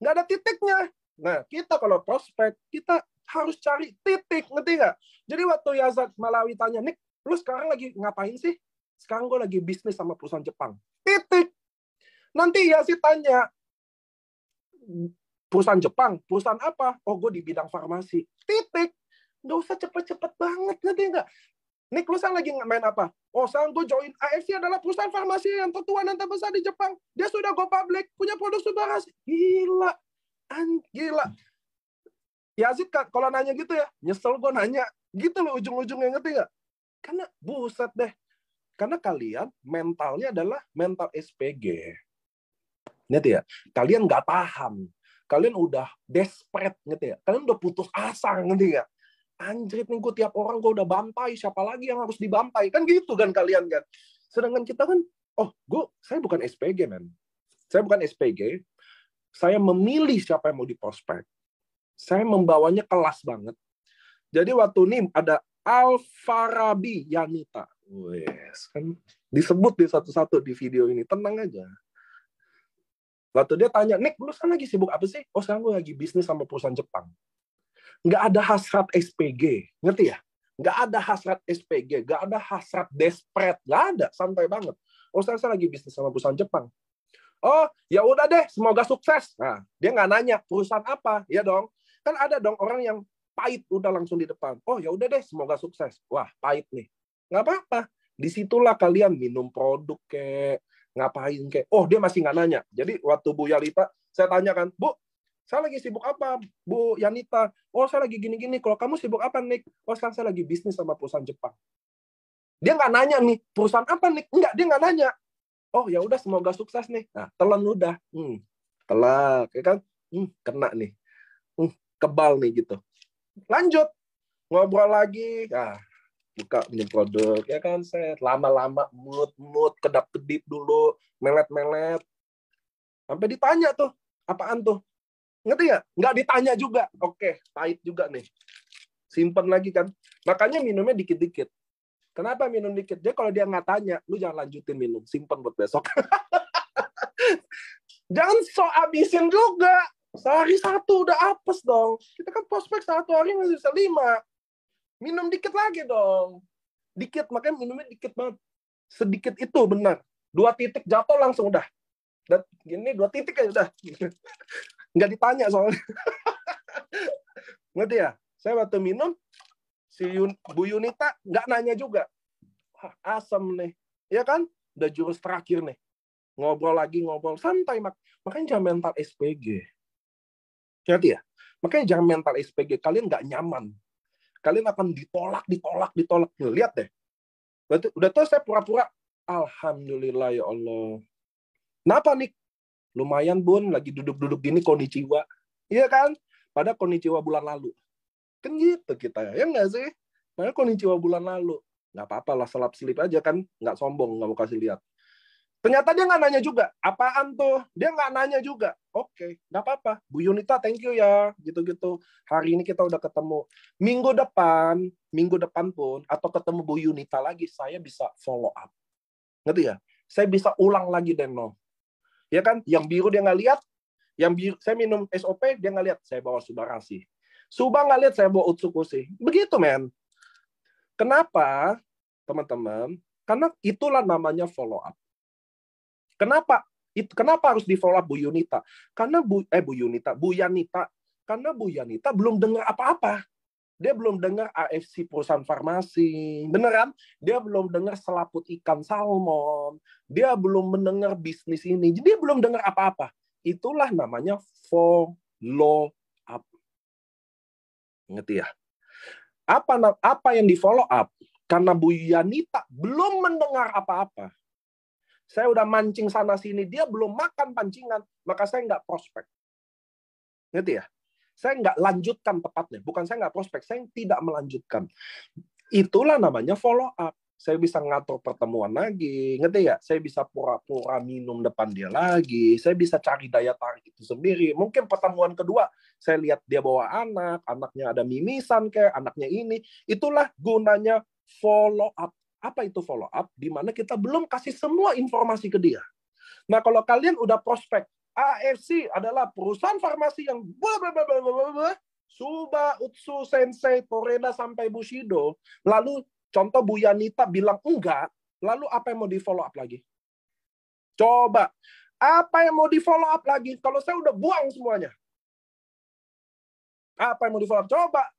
Nggak ada titiknya. Nah, kita kalau prospek, kita harus cari titik. Ngerti nggak? Jadi waktu Yazid Malawi tanya, Nick, lu sekarang lagi ngapain sih? Sekarang gue lagi bisnis sama perusahaan Jepang. Titik. Nanti Yazid tanya, perusahaan Jepang, perusahaan apa? Oh, gue di bidang farmasi. Titik. Nggak usah cepet-cepet banget, ngerti nggak? Nick, lu sekarang lagi main apa? Oh, sekarang gue join AFC adalah perusahaan farmasi yang tertua dan terbesar di Jepang. Dia sudah go public, punya produk Subarashi. Gila. Gila. Yazid, kalau nanya gitu ya, nyesel gue nanya. Gitu loh ujung-ujungnya, ngerti nggak? Karena buset deh. Karena kalian mentalnya adalah mental SPG. Ngerti ya? Kalian nggak tahan. Kalian udah desperate, ngerti ya? Kalian udah putus asa, ngerti nggak? Anjrit nih, gue tiap orang gue udah bantai. Siapa lagi yang harus dibantai? Kan gitu kan kalian kan? Sedangkan kita kan, saya bukan SPG, men. Saya bukan SPG. Saya memilih siapa yang mau diprospek. Saya membawanya kelas banget. Jadi waktu ini ada Alfarabi Yanita. Wes, kan disebut di satu-satu di video ini. Tenang aja. Waktu dia tanya, Nick, lu sekarang lagi sibuk apa sih? Oh, sekarang gue lagi bisnis sama perusahaan Jepang. Nggak ada hasrat SPG. Ngerti ya? Nggak ada hasrat SPG. Nggak ada hasrat desperate. Nggak ada. Santai banget. Oh, sekarang saya lagi bisnis sama perusahaan Jepang. Oh, ya udah deh. Semoga sukses. Nah, dia nggak nanya perusahaan apa. Ya dong. Kan ada dong orang yang pahit udah langsung di depan. Oh, ya udah deh. Semoga sukses. Wah, pahit nih. Nggak apa-apa. Disitulah kalian minum produk kayak Ngapain kayak? Oh, dia masih nggak nanya. Jadi waktu Bu Yalita, saya tanyakan, Bu, saya lagi sibuk apa, Bu Yanita? Oh, saya lagi gini-gini. Kalau kamu sibuk apa, Nick? Oh, sekarang saya lagi bisnis sama perusahaan Jepang. Dia nggak nanya nih, perusahaan apa, Nick? Enggak, dia nggak nanya. Oh, ya udah, semoga sukses nih. Nah, telan udah. Telak, ya kan? Kena nih. Kebal nih gitu. Lanjut. Ngobrol lagi. Buka punya produk. Ya kan, set. Lama-lama, mood, kedap-kedip dulu. Melet-melet. Sampai ditanya tuh, apaan tuh? Ngerti nggak? Nggak ditanya juga. Oke, pahit juga nih. Simpen lagi kan. Makanya minumnya dikit-dikit. Kenapa minum dikit? Dia kalau dia nggak tanya, lu jangan lanjutin minum. Simpen buat besok. Jangan so abisin juga. Sehari satu udah apes dong. Kita kan prospek satu hari masih bisa 5. Minum dikit lagi dong. Dikit, makanya minumnya dikit banget. Sedikit itu benar. 2 titik jatuh langsung udah. Dan gini 2 titik aja udah. Nggak ditanya soalnya. Ngerti ya? Saya waktu minum, Bu Yunita nggak nanya juga. Asem nih. Ya kan? Udah jurus terakhir nih. Ngobrol santai. Makanya jangan mental SPG. Ngerti ya? Makanya jangan mental SPG. Kalian nggak nyaman. Kalian akan ditolak. Lihat deh. Udah tuh saya pura-pura. Alhamdulillah ya Allah. Kenapa nih? Lumayan Bun, lagi duduk-duduk gini konnichiwa. Iya kan? Pada konnichiwa bulan lalu. Kan gitu kita. Ya nggak sih? Padahal konnichiwa bulan lalu. Nggak apa-apa lah, selap-selip aja kan. Nggak sombong, nggak mau kasih lihat. Ternyata dia nggak nanya juga. Apaan tuh? Dia nggak nanya juga. Oke, nggak apa-apa. Bu Yunita, thank you ya. Gitu-gitu. Hari ini kita udah ketemu. Minggu depan pun, atau ketemu Bu Yunita lagi, saya bisa follow up. Ngerti ya? Saya bisa ulang lagi deh, no. Ya kan? Yang biru dia nggak lihat. Yang biru, saya minum SOP, dia nggak lihat. Saya bawa Subarasi. Suba nggak lihat, saya bawa Utsukushi. Begitu, men. Kenapa, teman-teman? Karena itulah namanya follow up. Kenapa harus di follow up Bu Yunita? Karena Bu Yanita. Karena Bu Yanita belum dengar apa-apa. Dia belum dengar AFC perusahaan farmasi. Beneran? Dia belum dengar selaput ikan salmon. Dia belum mendengar bisnis ini. Jadi dia belum dengar apa-apa. Itulah namanya follow up. Ngerti ya? Apa yang di follow up? Karena Bu Yanita belum mendengar apa-apa. Saya udah mancing sana-sini, dia belum makan pancingan, maka saya nggak prospek. Ngerti ya? Saya nggak lanjutkan tepatnya. Bukan saya nggak prospek, saya tidak melanjutkan. Itulah namanya follow up. Saya bisa ngatur pertemuan lagi. Ngerti ya? Saya bisa pura-pura minum depan dia lagi. Saya bisa cari daya tarik itu sendiri. Mungkin pertemuan kedua, saya lihat dia bawa anak, anaknya ada mimisan kayak, anaknya ini. Itulah gunanya follow up. Apa itu follow up? Di mana kita belum kasih semua informasi ke dia. Nah, kalau kalian udah prospek, AFC adalah perusahaan farmasi yang Suba, Utsu, Sensei, Toreda, sampai Bushido. Lalu contoh Bu Yanita bilang enggak, lalu apa yang mau di follow up lagi? Coba, apa yang mau di follow up lagi? Kalau saya udah buang semuanya. Apa yang mau di follow up? Coba.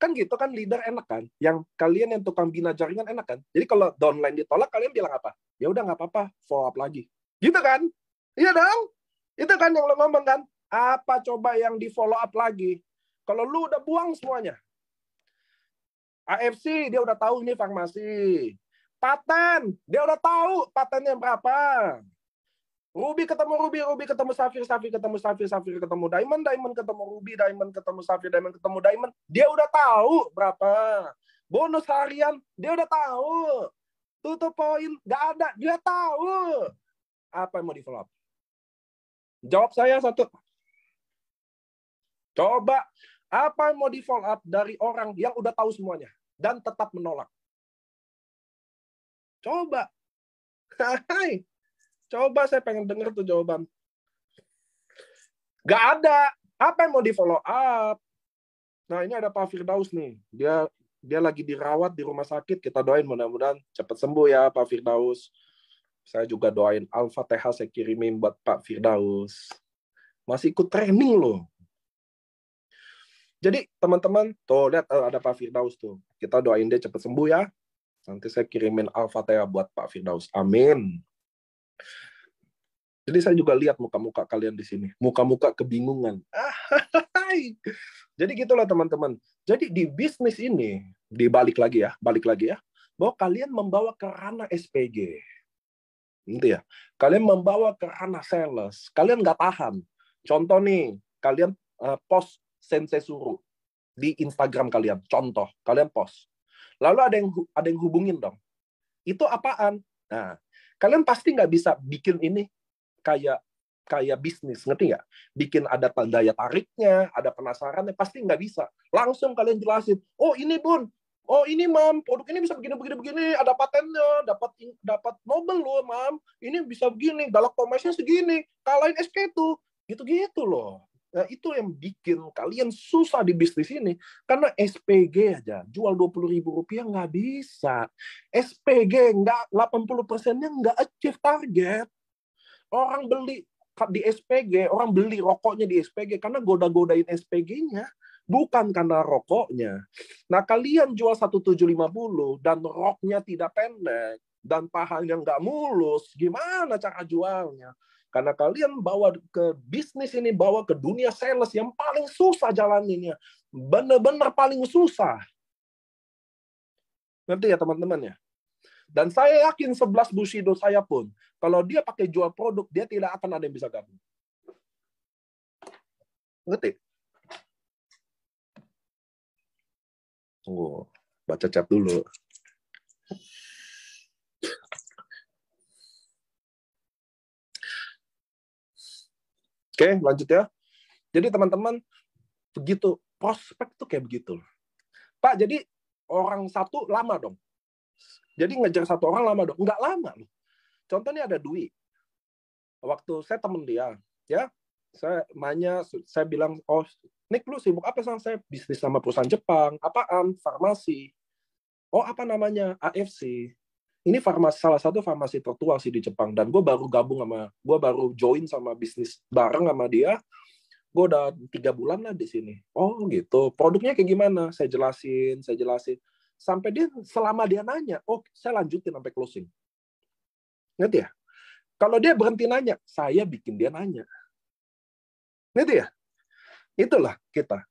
Kan gitu kan, leader enak kan? Yang kalian yang tukang bina jaringan enak kan? Jadi kalau downline ditolak, kalian bilang apa? Ya udah nggak apa-apa, follow up lagi. Gitu kan? Iya dong? Itu kan yang lo ngomong kan? Apa coba yang di follow up lagi? Kalau lu udah buang semuanya. AFC, dia udah tahu ini farmasi. Paten, dia udah tahu patennya berapa. Ruby ketemu Ruby, Ruby ketemu Safir, Safir ketemu Safir, Safir ketemu Diamond, Diamond ketemu Ruby, Diamond ketemu Safir, Diamond ketemu Diamond. Dia udah tahu berapa. Bonus harian, dia udah tahu. Tutup poin, nggak ada, dia tahu. Apa yang mau di follow up? Jawab saya satu. Coba, apa yang mau di follow up dari orang yang udah tahu semuanya dan tetap menolak? Coba. Hai. Coba, saya pengen dengar tuh jawaban. Gak ada. Apa yang mau di follow up? Nah, ini ada Pak Firdaus nih. Dia lagi dirawat di rumah sakit. Kita doain mudah-mudahan cepat sembuh ya Pak Firdaus. Saya juga doain Al-Fatihah saya kirimin buat Pak Firdaus. Masih ikut training loh. Jadi teman-teman, tuh lihat ada Pak Firdaus tuh. Kita doain dia cepat sembuh ya. Nanti saya kirimin Al-Fatihah buat Pak Firdaus. Amin. Jadi saya juga lihat muka-muka kalian di sini. Muka-muka kebingungan. Jadi gitulah teman-teman. Jadi di bisnis ini, balik lagi ya, bahwa kalian membawa ke ranah SPG. Gitu ya. Kalian membawa ke ranah sales. Kalian nggak tahan. Contoh nih, kalian post Sensei Suruh di Instagram kalian. Contoh, kalian post. Lalu ada yang hubungin dong. Itu apaan? Nah, kalian pasti nggak bisa bikin ini kayak bisnis, ngerti nggak? Bikin ada daya tariknya, ada penasarannya, pasti nggak bisa. Langsung kalian jelasin, oh ini bun, oh ini mam, produk ini bisa begini, ada patennya, dapat Nobel loh mam, ini bisa begini, galak komesnya segini, kalahin SK tuh, gitu-gitu loh. Nah, itu yang bikin kalian susah di bisnis ini. Karena SPG aja, jual Rp20.000 nggak bisa. SPG, 80%-nya nggak achieve target. Orang beli di SPG, orang beli rokoknya di SPG karena goda-godain SPG-nya, bukan karena rokoknya. Nah, kalian jual 1.750 dan roknya tidak pendek dan pahanya nggak mulus, gimana cara jualnya? Karena kalian bawa ke bisnis ini, bawa ke dunia sales yang paling susah jalaninnya. Benar-benar paling susah. Ngerti ya teman-teman ya? Dan saya yakin 11 Bushido saya pun, kalau dia pakai jual produk, dia tidak akan ada yang bisa gabung. Ngerti? Oh, baca chat dulu. Oke, lanjut ya. Jadi teman-teman, begitu. Prospek tuh kayak begitu. Pak, jadi orang satu lama dong. Jadi ngejar satu orang lama dong. Nggak lama loh. Contohnya ada Dwi. Waktu saya temen dia, ya, saya nanya, saya bilang, oh, Nick, lu sibuk apa? Saya bisnis sama perusahaan Jepang. Apaan? Farmasi. Oh, apa namanya? AFC. Ini salah satu farmasi tertua sih di Jepang. Dan gue baru join sama bisnis bareng sama dia. Gue udah 3 bulan lah di sini. Oh gitu. Produknya kayak gimana? Saya jelasin. Sampai selama dia nanya, oh saya lanjutin sampai closing. Ngerti ya? Kalau dia berhenti nanya, saya bikin dia nanya. Ngerti ya? Itulah kita.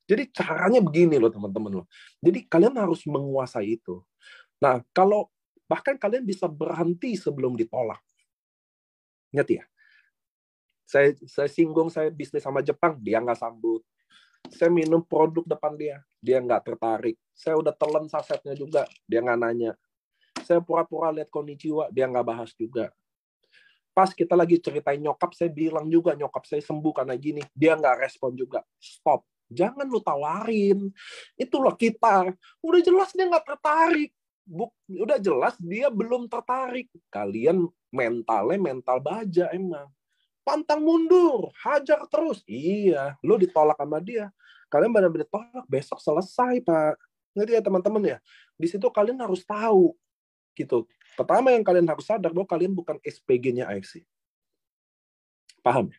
Jadi caranya begini loh teman-teman loh. Jadi kalian harus menguasai itu. Nah, bahkan kalian bisa berhenti sebelum ditolak. Ngerti ya? Saya singgung, saya bisnis sama Jepang, dia nggak sambut. Saya minum produk depan dia nggak tertarik. Saya udah telan sasetnya juga, dia nggak nanya. Saya pura-pura lihat konnichiwa, dia nggak bahas juga. Pas kita lagi ceritain nyokap, saya bilang juga nyokap saya sembuh karena gini, dia nggak respon juga. Stop, jangan lu tawarin. Itulah kita. Udah jelas dia nggak tertarik. Udah jelas dia belum tertarik. Kalian mentalnya mental baja emang. Pantang mundur, hajar terus. Iya, lu ditolak sama dia. Kalian benar-benar tolak, besok selesai, Pak. Ngerti ya, teman-teman ya? Di situ kalian harus tahu. Gitu. Pertama yang kalian harus sadar bahwa kalian bukan SPG-nya AFC. Paham ya?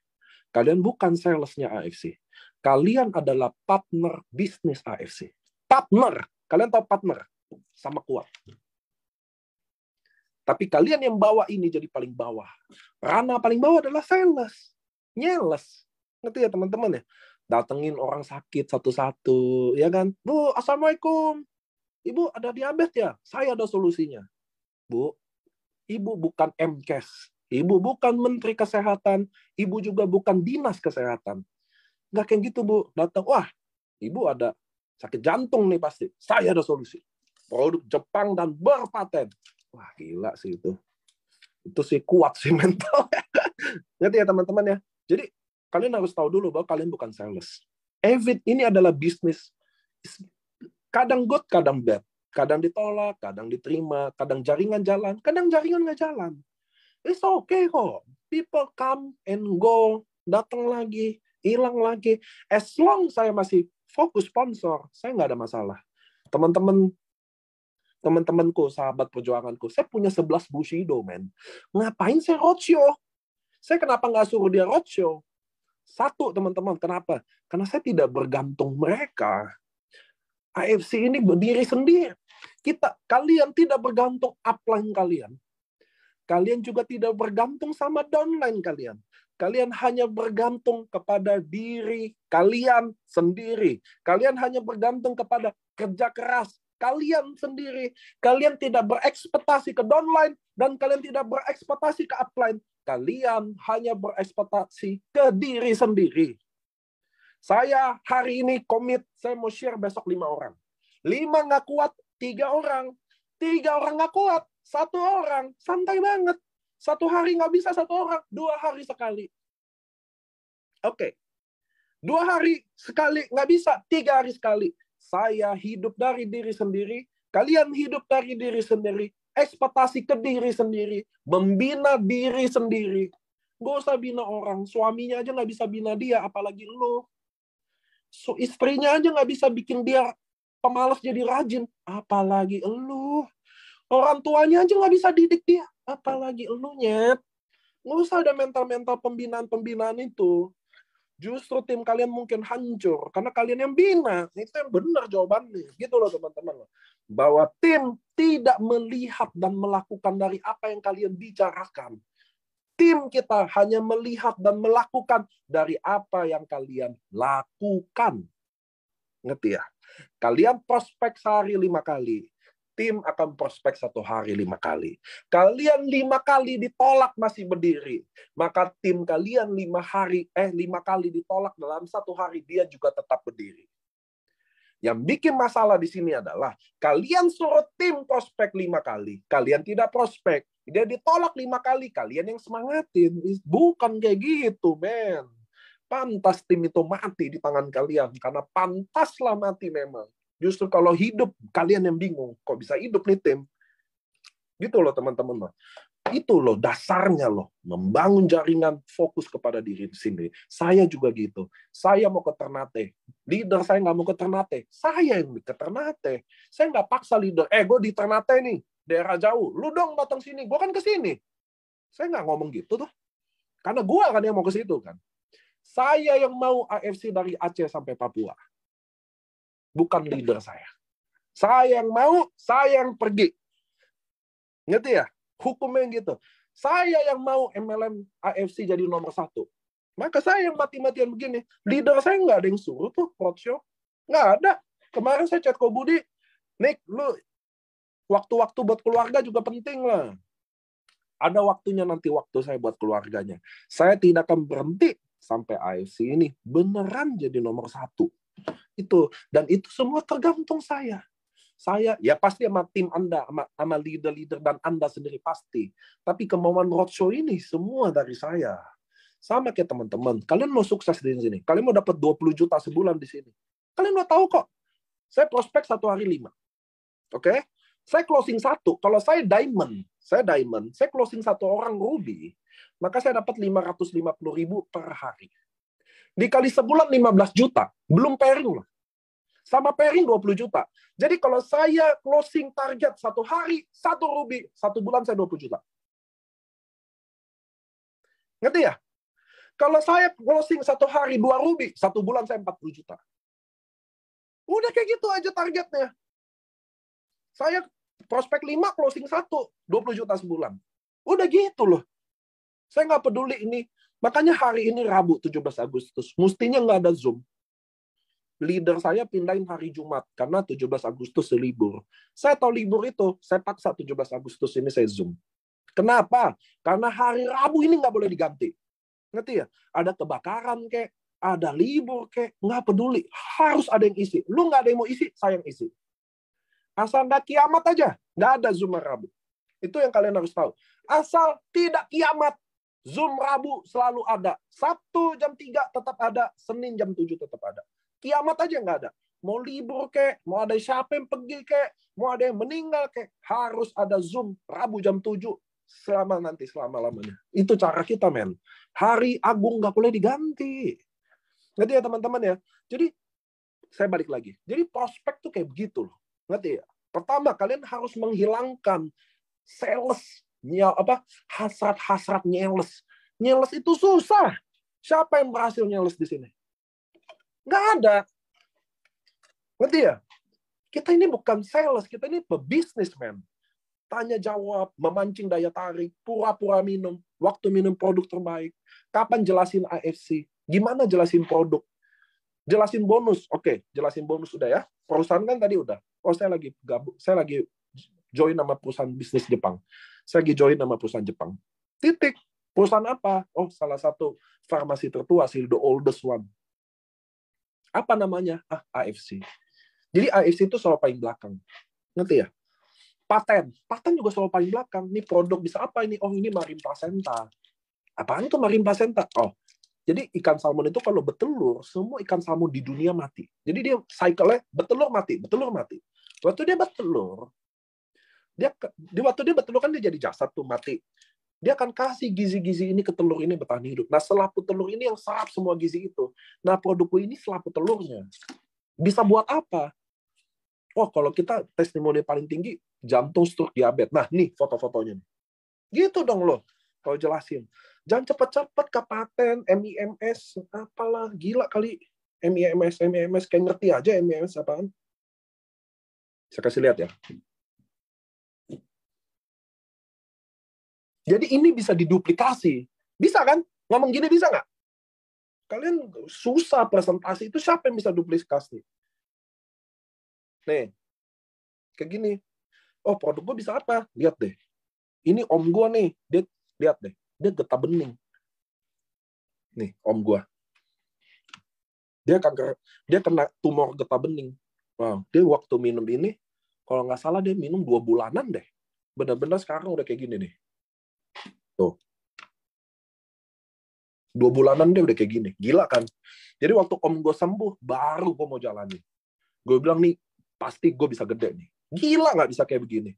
Kalian bukan sales-nya AFC. Kalian adalah partner bisnis AFC. Partner. Kalian tahu partner? Sama kuat. Tapi kalian yang bawa ini jadi paling bawah. Ranah paling bawah adalah sales. Nyeles. Ngerti ya teman-teman ya? Datengin orang sakit satu-satu. Ya kan? Bu, Assalamualaikum. Ibu ada diabetes ya? Saya ada solusinya. Bu, Ibu bukan MKes. Ibu bukan Menteri Kesehatan. Ibu juga bukan Dinas Kesehatan. Nggak kayak gitu, Bu. Datang, wah, Ibu ada sakit jantung nih pasti. Saya ada solusi. Produk Jepang dan berpaten. Wah, gila sih itu. Itu sih kuat sih mental. Ngerti ya teman-teman ya? Jadi, kalian harus tahu dulu bahwa kalian bukan sales. Ini adalah bisnis. Kadang good, kadang bad. Kadang ditolak, kadang diterima. Kadang jaringan jalan, kadang jaringan nggak jalan. It's okay kok. People come and go. Datang lagi, hilang lagi. As long saya masih fokus sponsor, saya nggak ada masalah. Teman-temanku, sahabat perjuanganku, saya punya 11 Bushido, men. Ngapain saya roadshow? Saya kenapa nggak suruh dia roadshow? Satu, teman-teman, kenapa? Karena saya tidak bergantung mereka. AFC ini berdiri sendiri. Kalian tidak bergantung upline kalian. Kalian juga tidak bergantung sama downline kalian. Kalian hanya bergantung kepada diri kalian sendiri. Kalian hanya bergantung kepada kerja keras kalian sendiri. Kalian tidak berekspektasi ke downline dan kalian tidak berekspektasi ke upline. Kalian hanya berekspektasi ke diri sendiri. Saya hari ini komit, saya mau share besok 5 orang. 5 nggak kuat, 3 orang. 3 orang nggak kuat, 1 orang. Santai banget. 1 hari nggak bisa 1 orang, 2 hari sekali. Oke. 2 hari sekali nggak bisa, 3 hari sekali. Saya hidup dari diri sendiri, kalian hidup dari diri sendiri, ekspektasi ke diri sendiri, membina diri sendiri. Gak usah bina orang, suaminya aja nggak bisa bina dia, apalagi lu. So, istrinya aja nggak bisa bikin dia pemalas jadi rajin, apalagi lu. Orang tuanya aja nggak bisa didik dia, apalagi lu, nyet. Nggak usah ada mental-mental pembinaan-pembinaan itu. Justru tim kalian mungkin hancur karena kalian yang bina. Itu yang benar jawabannya. Gitu loh teman-teman. Bahwa tim tidak melihat dan melakukan dari apa yang kalian bicarakan. Tim kita hanya melihat dan melakukan dari apa yang kalian lakukan. Ngerti ya? Kalian prospek sehari 5 kali. Tim akan prospek 1 hari 5 kali. Kalian 5 kali ditolak masih berdiri. Maka tim kalian 5 kali ditolak dalam 1 hari, dia juga tetap berdiri. Yang bikin masalah di sini adalah kalian suruh tim prospek 5 kali. Kalian tidak prospek. Dia ditolak 5 kali. Kalian yang semangatin. Bukan kayak gitu, men. Pantas tim itu mati di tangan kalian. Karena pantaslah mati memang. Justru kalau hidup, kalian yang bingung. Kok bisa hidup nih tim? Gitu loh teman-teman. Itu loh dasarnya loh. Membangun jaringan, fokus kepada diri sendiri. Saya juga gitu. Saya mau ke Ternate. Leader saya nggak mau ke Ternate. Saya yang ke Ternate. Saya nggak paksa leader. Gue di Ternate nih. Daerah jauh. Lu dong datang sini. Gue kan ke sini. Saya nggak ngomong gitu tuh. Karena gue kan yang mau ke situ kan. Saya yang mau AFC dari Aceh sampai Papua. Bukan leader saya. Saya yang mau, saya yang pergi. Ngerti ya? Hukumnya gitu. Saya yang mau MLM AFC jadi nomor 1. Maka saya yang mati-matian begini. Leader saya nggak ada yang suruh tuh roadshow. Nggak ada. Kemarin saya chat Ko Budi, Nick, lu waktu-waktu buat keluarga juga penting lah. Ada waktunya nanti waktu saya buat keluarganya. Saya tidak akan berhenti sampai AFC ini beneran jadi nomor 1. Itu, dan itu semua tergantung saya. Saya ya pasti sama tim Anda, sama leader-leader dan Anda sendiri pasti. Tapi kemauan roadshow ini semua dari saya. Sama kayak teman-teman. Kalian mau sukses di sini. Kalian mau dapat 20 juta sebulan di sini. Kalian udah tahu kok. Saya prospek 1 hari 5. Oke? Saya closing 1. Kalau saya diamond, saya closing 1 orang ruby, maka saya dapat 550.000 per hari. Dikali sebulan 15 juta, belum pairing loh. Sama pairing 20 juta. Jadi kalau saya closing target 1 hari, 1 ruby, 1 bulan saya 20 juta. Ngerti ya? Kalau saya closing 1 hari 2 ruby, 1 bulan saya 40 juta. Udah kayak gitu aja targetnya. Saya prospek 5, closing 1, 20 juta sebulan. Udah gitu loh. Saya nggak peduli ini. Makanya hari ini Rabu 17 Agustus. Mestinya nggak ada Zoom. Leader saya pindahin hari Jumat. Karena 17 Agustus libur. Saya tahu libur itu. Saya paksa 17 Agustus ini saya Zoom. Kenapa? Karena hari Rabu ini nggak boleh diganti. Ngerti ya? Ada kebakaran kek. Ada libur kek. Nggak peduli. Harus ada yang isi. Lu nggak ada yang mau isi, saya yang isi. Asal nggak kiamat aja. Nggak ada Zoom Rabu. Itu yang kalian harus tahu. Asal tidak kiamat. Zoom Rabu selalu ada. Sabtu jam 3 tetap ada. Senin jam 7 tetap ada. Kiamat aja nggak ada. Mau libur kek, mau ada siapa yang pergi kek, mau ada yang meninggal kek, harus ada Zoom Rabu jam 7 selama-lamanya. Itu cara kita, men. Hari Agung nggak boleh diganti. Ngerti ya teman-teman ya? Jadi, saya balik lagi. Jadi prospek tuh kayak begitu loh. Ngerti ya? Pertama, kalian harus menghilangkan sales, hasrat-hasrat nyeles. Nyeles itu susah. Siapa yang berhasil nyeles di sini? Nggak ada. Ngerti ya? Kita ini bukan sales, kita ini pebisnismen. Tanya jawab, memancing daya tarik, pura-pura minum, waktu minum produk terbaik, kapan jelasin AFC, gimana jelasin produk, jelasin bonus. Oke, jelasin bonus udah ya. Perusahaan kan tadi udah. Oh, saya lagi gabung, saya lagi join nama perusahaan bisnis Jepang. Saya lagi join nama perusahaan Jepang. Titik. Perusahaan apa? Oh, salah satu farmasi tertua sih, the oldest one. Apa namanya? AFC. Jadi AFC itu selalu paling belakang. Ngerti ya? Paten juga selalu paling belakang. Ini produk bisa apa ini? Oh, ini marine placenta. Apaan tuh marine placenta? Oh, jadi ikan salmon itu kalau bertelur, semua ikan salmon di dunia mati. Jadi dia cycle-nya bertelur mati, bertelur mati. Waktu dia bertelur, waktu dia bertelur kan dia jadi jasad tuh mati. Dia akan kasih gizi-gizi ini ke telur ini bertahan hidup. Nah, selaput telur ini yang serap semua gizi itu. Nah, produkku ini selaput telurnya. Bisa buat apa? Oh, kalau kita testimoni paling tinggi, jantung, stroke, diabetes. Nah, nih foto-fotonya. Gitu dong loh, kalau jelasin. Jangan cepat-cepat ke paten, MIMS, apalah, gila kali. MIMS, kayak ngerti aja MIMS apaan. Saya kasih lihat ya. Jadi ini bisa diduplikasi. Bisa kan? Ngomong gini bisa nggak? Kalian susah presentasi, itu siapa yang bisa duplikasi? Nih, kayak gini. Oh, produk gue bisa apa? Lihat deh. Ini om gue nih, dia lihat deh. Dia getah bening. Nih, om gue. Dia kena tumor getah bening. Wow, dia waktu minum ini, kalau nggak salah dia minum 2 bulanan deh. Benar-benar sekarang udah kayak gini nih. Tuh. 2 bulanan dia udah kayak gini. Gila kan? Jadi waktu om gue sembuh, baru gue mau jalanin. Gue bilang nih, pasti gue bisa gede nih. Gila nggak bisa kayak begini.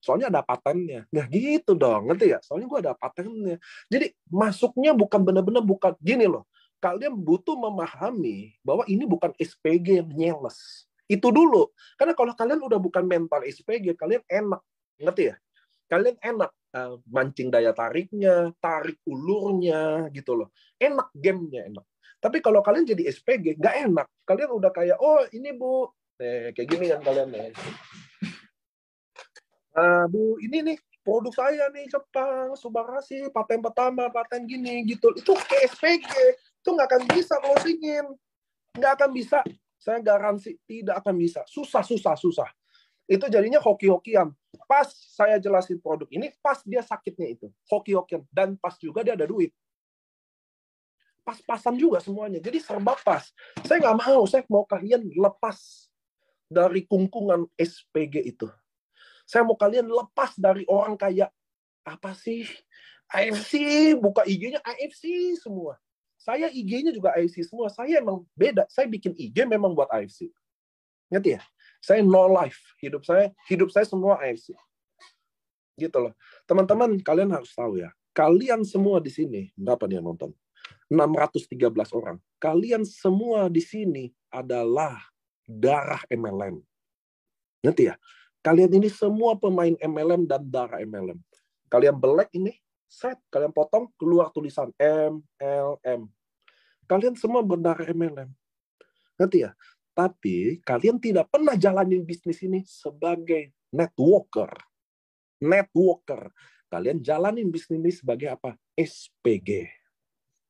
Soalnya ada patennya. Nah gitu dong, ngerti ya? Soalnya gue ada patennya. Jadi masuknya bukan benar-benar bukan gini loh. Kalian butuh memahami bahwa ini bukan SPG yang nyeles. Itu dulu. Karena kalau kalian udah bukan mental SPG, kalian enak. Ngerti ya? Kalian enak mancing daya tariknya, tarik ulurnya, gitu loh. Enak gamenya, enak. Tapi kalau kalian jadi SPG, nggak enak. Kalian udah kayak, oh ini Bu, kayak gini kan kalian nih. Bu, ini nih produk saya nih Jepang, Subarashi, paten pertama, paten gini, gitu. Itu kayak SPG. Itu nggak akan bisa closingin. Nggak akan bisa. Saya garansi tidak akan bisa. Susah. Itu jadinya hoki-hokian. Pas saya jelasin produk ini, pas dia sakitnya itu. Hoki-hokian. Dan pas juga dia ada duit. Pas-pasan juga semuanya. Jadi serba pas. Saya nggak mau. Saya mau kalian lepas dari kungkungan SPG itu. Saya mau kalian lepas dari orang kayak, apa sih? AFC, buka IG-nya AFC semua. Saya IG-nya juga AFC semua. Saya emang beda. Saya bikin IG memang buat AFC. Ngerti ya? Saya no life. Hidup saya semua AFC. Gitu loh. Teman-teman, kalian harus tahu ya. Kalian semua di sini, berapa nih yang nonton? 613 orang. Kalian semua di sini adalah darah MLM. Ngerti ya? Kalian ini semua pemain MLM dan darah MLM. Kalian belek ini, set, kalian potong, keluar tulisan MLM. Kalian semua berdarah MLM. Ngerti ya? Tapi kalian tidak pernah jalanin bisnis ini sebagai networker. Kalian jalanin bisnis ini sebagai apa? SPG.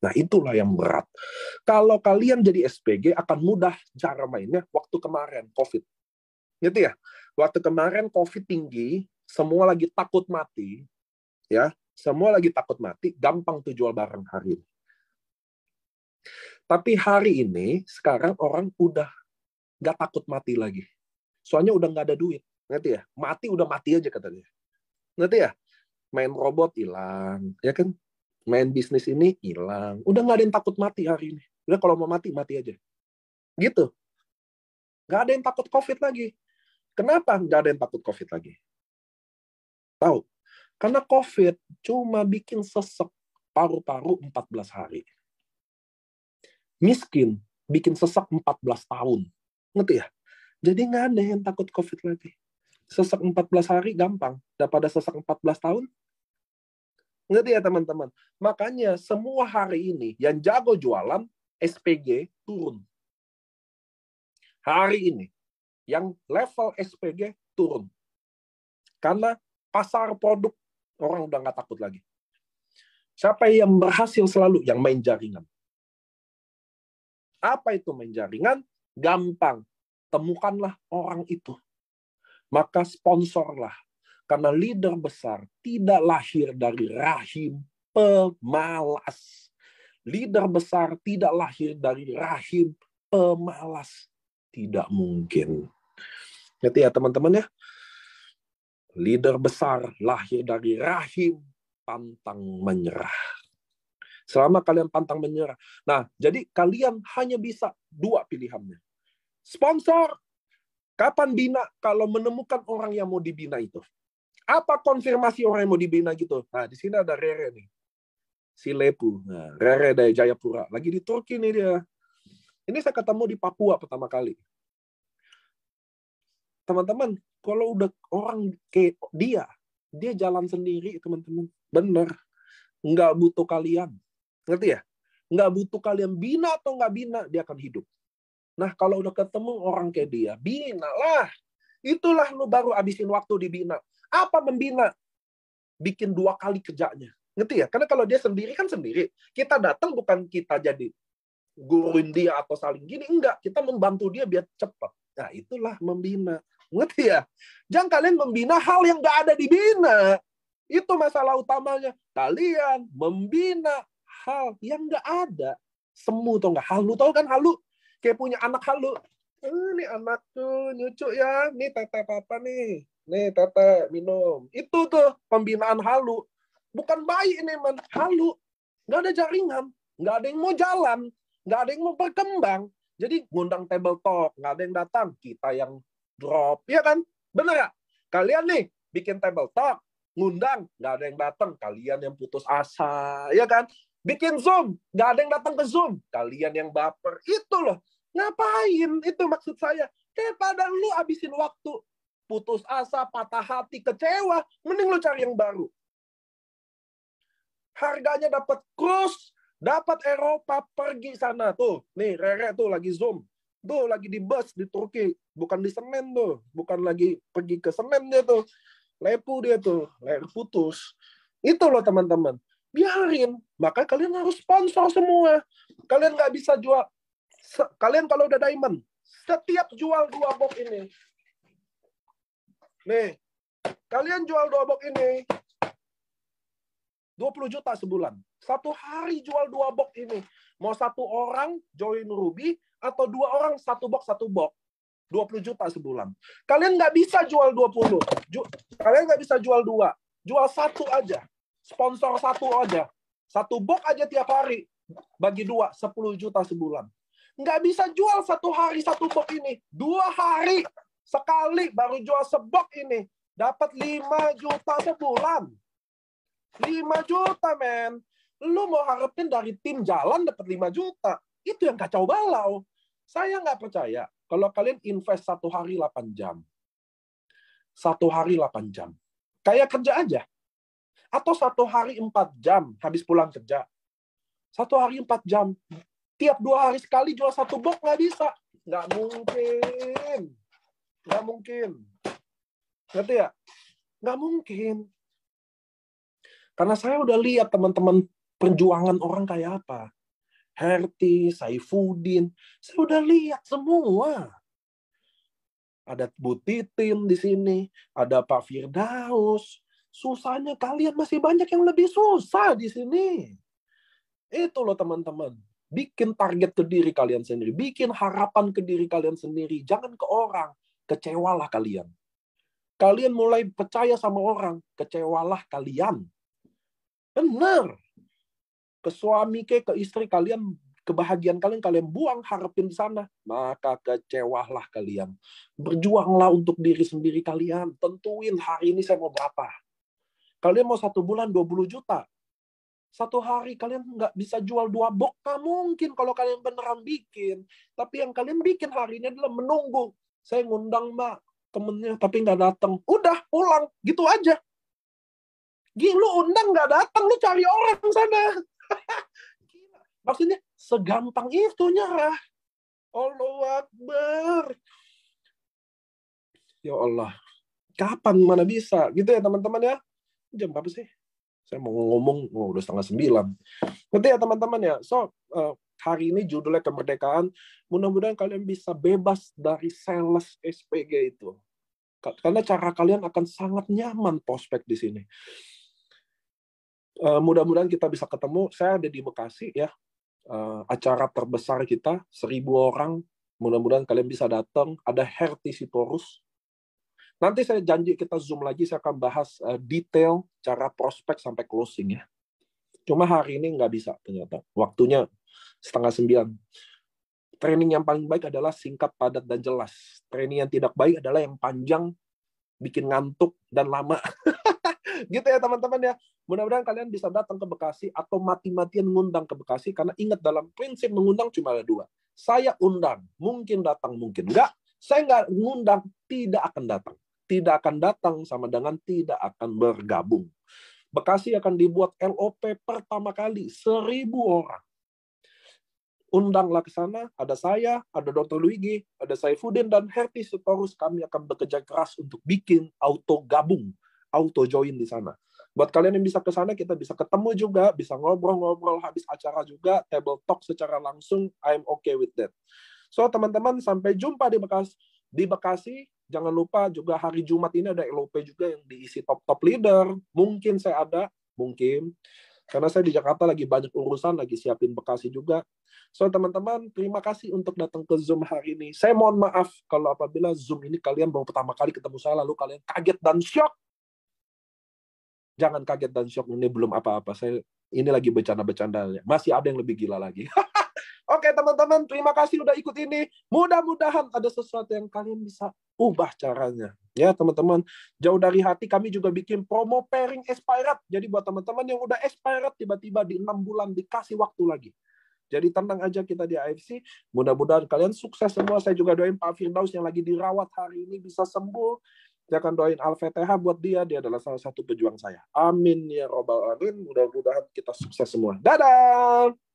Nah, itulah yang berat. Kalau kalian jadi SPG, akan mudah cara mainnya waktu kemarin, COVID. Gitu ya? Waktu kemarin COVID tinggi, semua lagi takut mati, ya, semua lagi takut mati, gampang tuh jual barang hari ini. Tapi hari ini, sekarang orang udah nggak takut mati lagi. Soalnya udah nggak ada duit. Ngerti ya? Mati udah mati aja katanya. Ngerti ya? Main robot hilang, ya kan? Main bisnis ini hilang. Udah nggak ada yang takut mati hari ini. Udah kalau mau mati, mati aja. Gitu. Nggak ada yang takut COVID lagi. Kenapa nggak ada yang takut COVID lagi? Tahu? Karena COVID cuma bikin sesek paru-paru 14 hari. Miskin bikin sesek 14 tahun. Ngerti ya? Jadi nggak ada yang takut COVID lagi. Sesek 14 hari gampang. Daripada sesek 14 tahun. Ngerti ya teman-teman? Makanya semua hari ini yang jago jualan, SPG turun. Hari ini yang level SPG turun. Karena pasar produk, orang udah nggak takut lagi. Siapa yang berhasil selalu? Yang main jaringan. Apa itu main jaringan? Gampang. Temukanlah orang itu. Maka sponsorlah. Karena leader besar tidak lahir dari rahim pemalas. Leader besar tidak lahir dari rahim pemalas. Tidak mungkin. Ngerti ya teman-teman ya? Leader besar lahir dari rahim pantang menyerah. Selama kalian pantang menyerah. Nah, jadi kalian hanya bisa dua pilihannya. Sponsor. Kapan bina? Kalau menemukan orang yang mau dibina itu. Apa konfirmasi orang yang mau dibina gitu? Nah, di sini ada Rere nih. Si Lepu. Nah, Rere dari Jayapura. Lagi di Turki nih dia. Ini saya ketemu di Papua pertama kali. Teman-teman, kalau udah orang kayak dia jalan sendiri, teman-teman. Bener. Nggak butuh kalian. Ngerti ya? Nggak butuh kalian bina atau nggak bina, dia akan hidup. Nah, kalau udah ketemu orang kayak dia, bina lah. Itulah lu baru abisin waktu dibina. Apa membina? Bikin 2 kali kerjanya. Ngerti ya? Karena kalau dia sendiri kan sendiri. Kita datang bukan kita jadi guruin dia atau saling gini. Enggak. Kita membantu dia biar cepat. Nah, itulah membina. Ngerti ya? Jangan kalian membina hal yang nggak ada dibina. Itu masalah utamanya. Kalian membina hal yang nggak ada. Semu tau nggak? Halu tau kan halu? Kayak punya anak halu. Ini anak tuh nyucu ya. Nih tete papa nih. Nih tete minum. Itu tuh pembinaan halu. Bukan bayi ini man. Halu. Nggak ada jaringan. Nggak ada yang mau jalan. Nggak ada yang mau berkembang. Jadi ngundang table talk. Nggak ada yang datang. Kita yang drop. Iya kan? Bener ya? Kalian nih bikin table talk. Ngundang. Nggak ada yang datang. Kalian yang putus asa. Iya kan? Bikin Zoom. Nggak ada yang datang ke Zoom. Kalian yang baper. Itu loh. Ngapain? Itu maksud saya. Daripada lu habisin waktu. Putus asa, patah hati, kecewa. Mending lu cari yang baru. Harganya dapat cruise. Dapat Eropa, pergi sana. Tuh, nih Rere tuh lagi Zoom. Tuh, lagi di bus di Turki. Bukan di Senen tuh. Bukan lagi pergi ke Senen dia tuh. Lepu dia tuh. Leher putus. Itu loh teman-teman. Biarin. Maka kalian harus sponsor semua. Kalian nggak bisa jual. Kalian kalau udah diamond. Setiap jual 2 box ini. Nih. Kalian jual 2 box ini. 20 juta sebulan. Satu hari jual 2 box ini. Mau 1 orang join Ruby, atau 2 orang 1 box 20 juta sebulan. Kalian nggak bisa jual 20. Kalian nggak bisa jual 2. Jual 1 aja. Sponsor 1 aja. 1 box aja tiap hari. Bagi 2, 10 juta sebulan. Nggak bisa jual 1 hari 1 box ini. 2 hari sekali baru jual sebok ini. Dapat 5 juta sebulan. 5 juta, men. Lu mau harapin dari tim jalan dapat 5 juta. Itu yang kacau balau. Saya nggak percaya. Kalau kalian invest 1 hari 8 jam. 1 hari 8 jam. Kayak kerja aja. Atau 1 hari 4 jam habis pulang kerja. 1 hari 4 jam. Tiap 2 hari sekali jual 1 box nggak bisa. Nggak mungkin. Nggak mungkin. Ngerti ya? Nggak mungkin. Karena saya udah lihat teman-teman perjuangan orang kayak apa. Herti, Saifuddin. Saya udah lihat semua. Ada Bu Titin di sini. Ada Pak Firdaus. Susahnya kalian masih banyak yang lebih susah di sini. Itu loh teman-teman. Bikin target ke diri kalian sendiri. Bikin harapan ke diri kalian sendiri. Jangan ke orang. Kecewalah kalian. Kalian mulai percaya sama orang. Kecewalah kalian. Benar. Ke suami ke istri kalian, kebahagiaan kalian buang, harapin di sana. Maka kecewalah kalian. Berjuanglah untuk diri sendiri kalian. Tentuin hari ini saya mau berapa. Kalian mau 1 bulan 20 juta. 1 hari kalian nggak bisa jual 2 box. Nggak mungkin kalau kalian beneran bikin. Tapi yang kalian bikin hari ini adalah menunggu. Saya ngundang mbak temennya tapi nggak datang. Udah pulang. Gitu aja. Lu undang nggak datang, lu cari orang sana. Gila. Maksudnya segampang itu nyerah. Allahu Akbar. Ya Allah. Kapan mana bisa? Gitu ya teman-teman ya. Jam berapa sih? Saya mau ngomong, udah 8:30. Ngerti ya teman-teman ya? So, hari ini judulnya kemerdekaan. Mudah-mudahan kalian bisa bebas dari sales SPG itu. Karena cara kalian akan sangat nyaman prospek di sini. Mudah-mudahan kita bisa ketemu. Saya ada di Bekasi ya. Acara terbesar kita, 1.000 orang. Mudah-mudahan kalian bisa datang. Ada Herti Sitorus. Nanti saya janji kita Zoom lagi, saya akan bahas detail cara prospek sampai closing ya. Cuma hari ini nggak bisa ternyata. Waktunya 8:30. Training yang paling baik adalah singkat, padat, dan jelas. Training yang tidak baik adalah yang panjang, bikin ngantuk, dan lama. Gitu ya teman-teman ya. Mudah-mudahan kalian bisa datang ke Bekasi atau mati-matian ngundang ke Bekasi, karena ingat dalam prinsip mengundang cuma ada 2. Saya undang, mungkin datang, mungkin enggak. Saya nggak ngundang, tidak akan datang. Tidak akan datang sama dengan tidak akan bergabung. Bekasi akan dibuat LOP pertama kali, 1.000 orang. Undanglah ke sana, ada saya, ada Dr. Luigi, ada Saifuddin, dan Herti Sitorus. Kami akan bekerja keras untuk bikin auto gabung, auto join di sana. Buat kalian yang bisa ke sana, kita bisa ketemu juga, bisa ngobrol-ngobrol habis acara juga, table talk secara langsung. I'm okay with that. So teman-teman, sampai jumpa di Bekasi. Di Bekasi, jangan lupa juga hari Jumat ini ada LOP juga yang diisi top-top leader. Mungkin saya ada, mungkin. Karena saya di Jakarta lagi banyak urusan, lagi siapin Bekasi juga. So teman-teman, terima kasih untuk datang ke Zoom hari ini. Saya mohon maaf kalau apabila Zoom ini kalian baru pertama kali ketemu saya, lalu kalian kaget dan shock. Jangan kaget dan shock, ini belum apa-apa. Saya ini lagi bercanda-bercanda. Masih ada yang lebih gila lagi. Oke teman-teman, terima kasih udah ikut ini. Mudah-mudahan ada sesuatu yang kalian bisa ubah caranya. Ya teman-teman, jauh dari hati kami juga bikin promo pairing expired. Jadi buat teman-teman yang udah expired, tiba-tiba di 6 bulan dikasih waktu lagi. Jadi tenang aja kita di AFC. Mudah-mudahan kalian sukses semua. Saya juga doain Pak Firdaus yang lagi dirawat hari ini bisa sembuh. Saya akan doain Al-Fatihah buat dia. Dia adalah salah satu pejuang saya. Amin ya robbal alamin. Mudah-mudahan kita sukses semua. Dadah!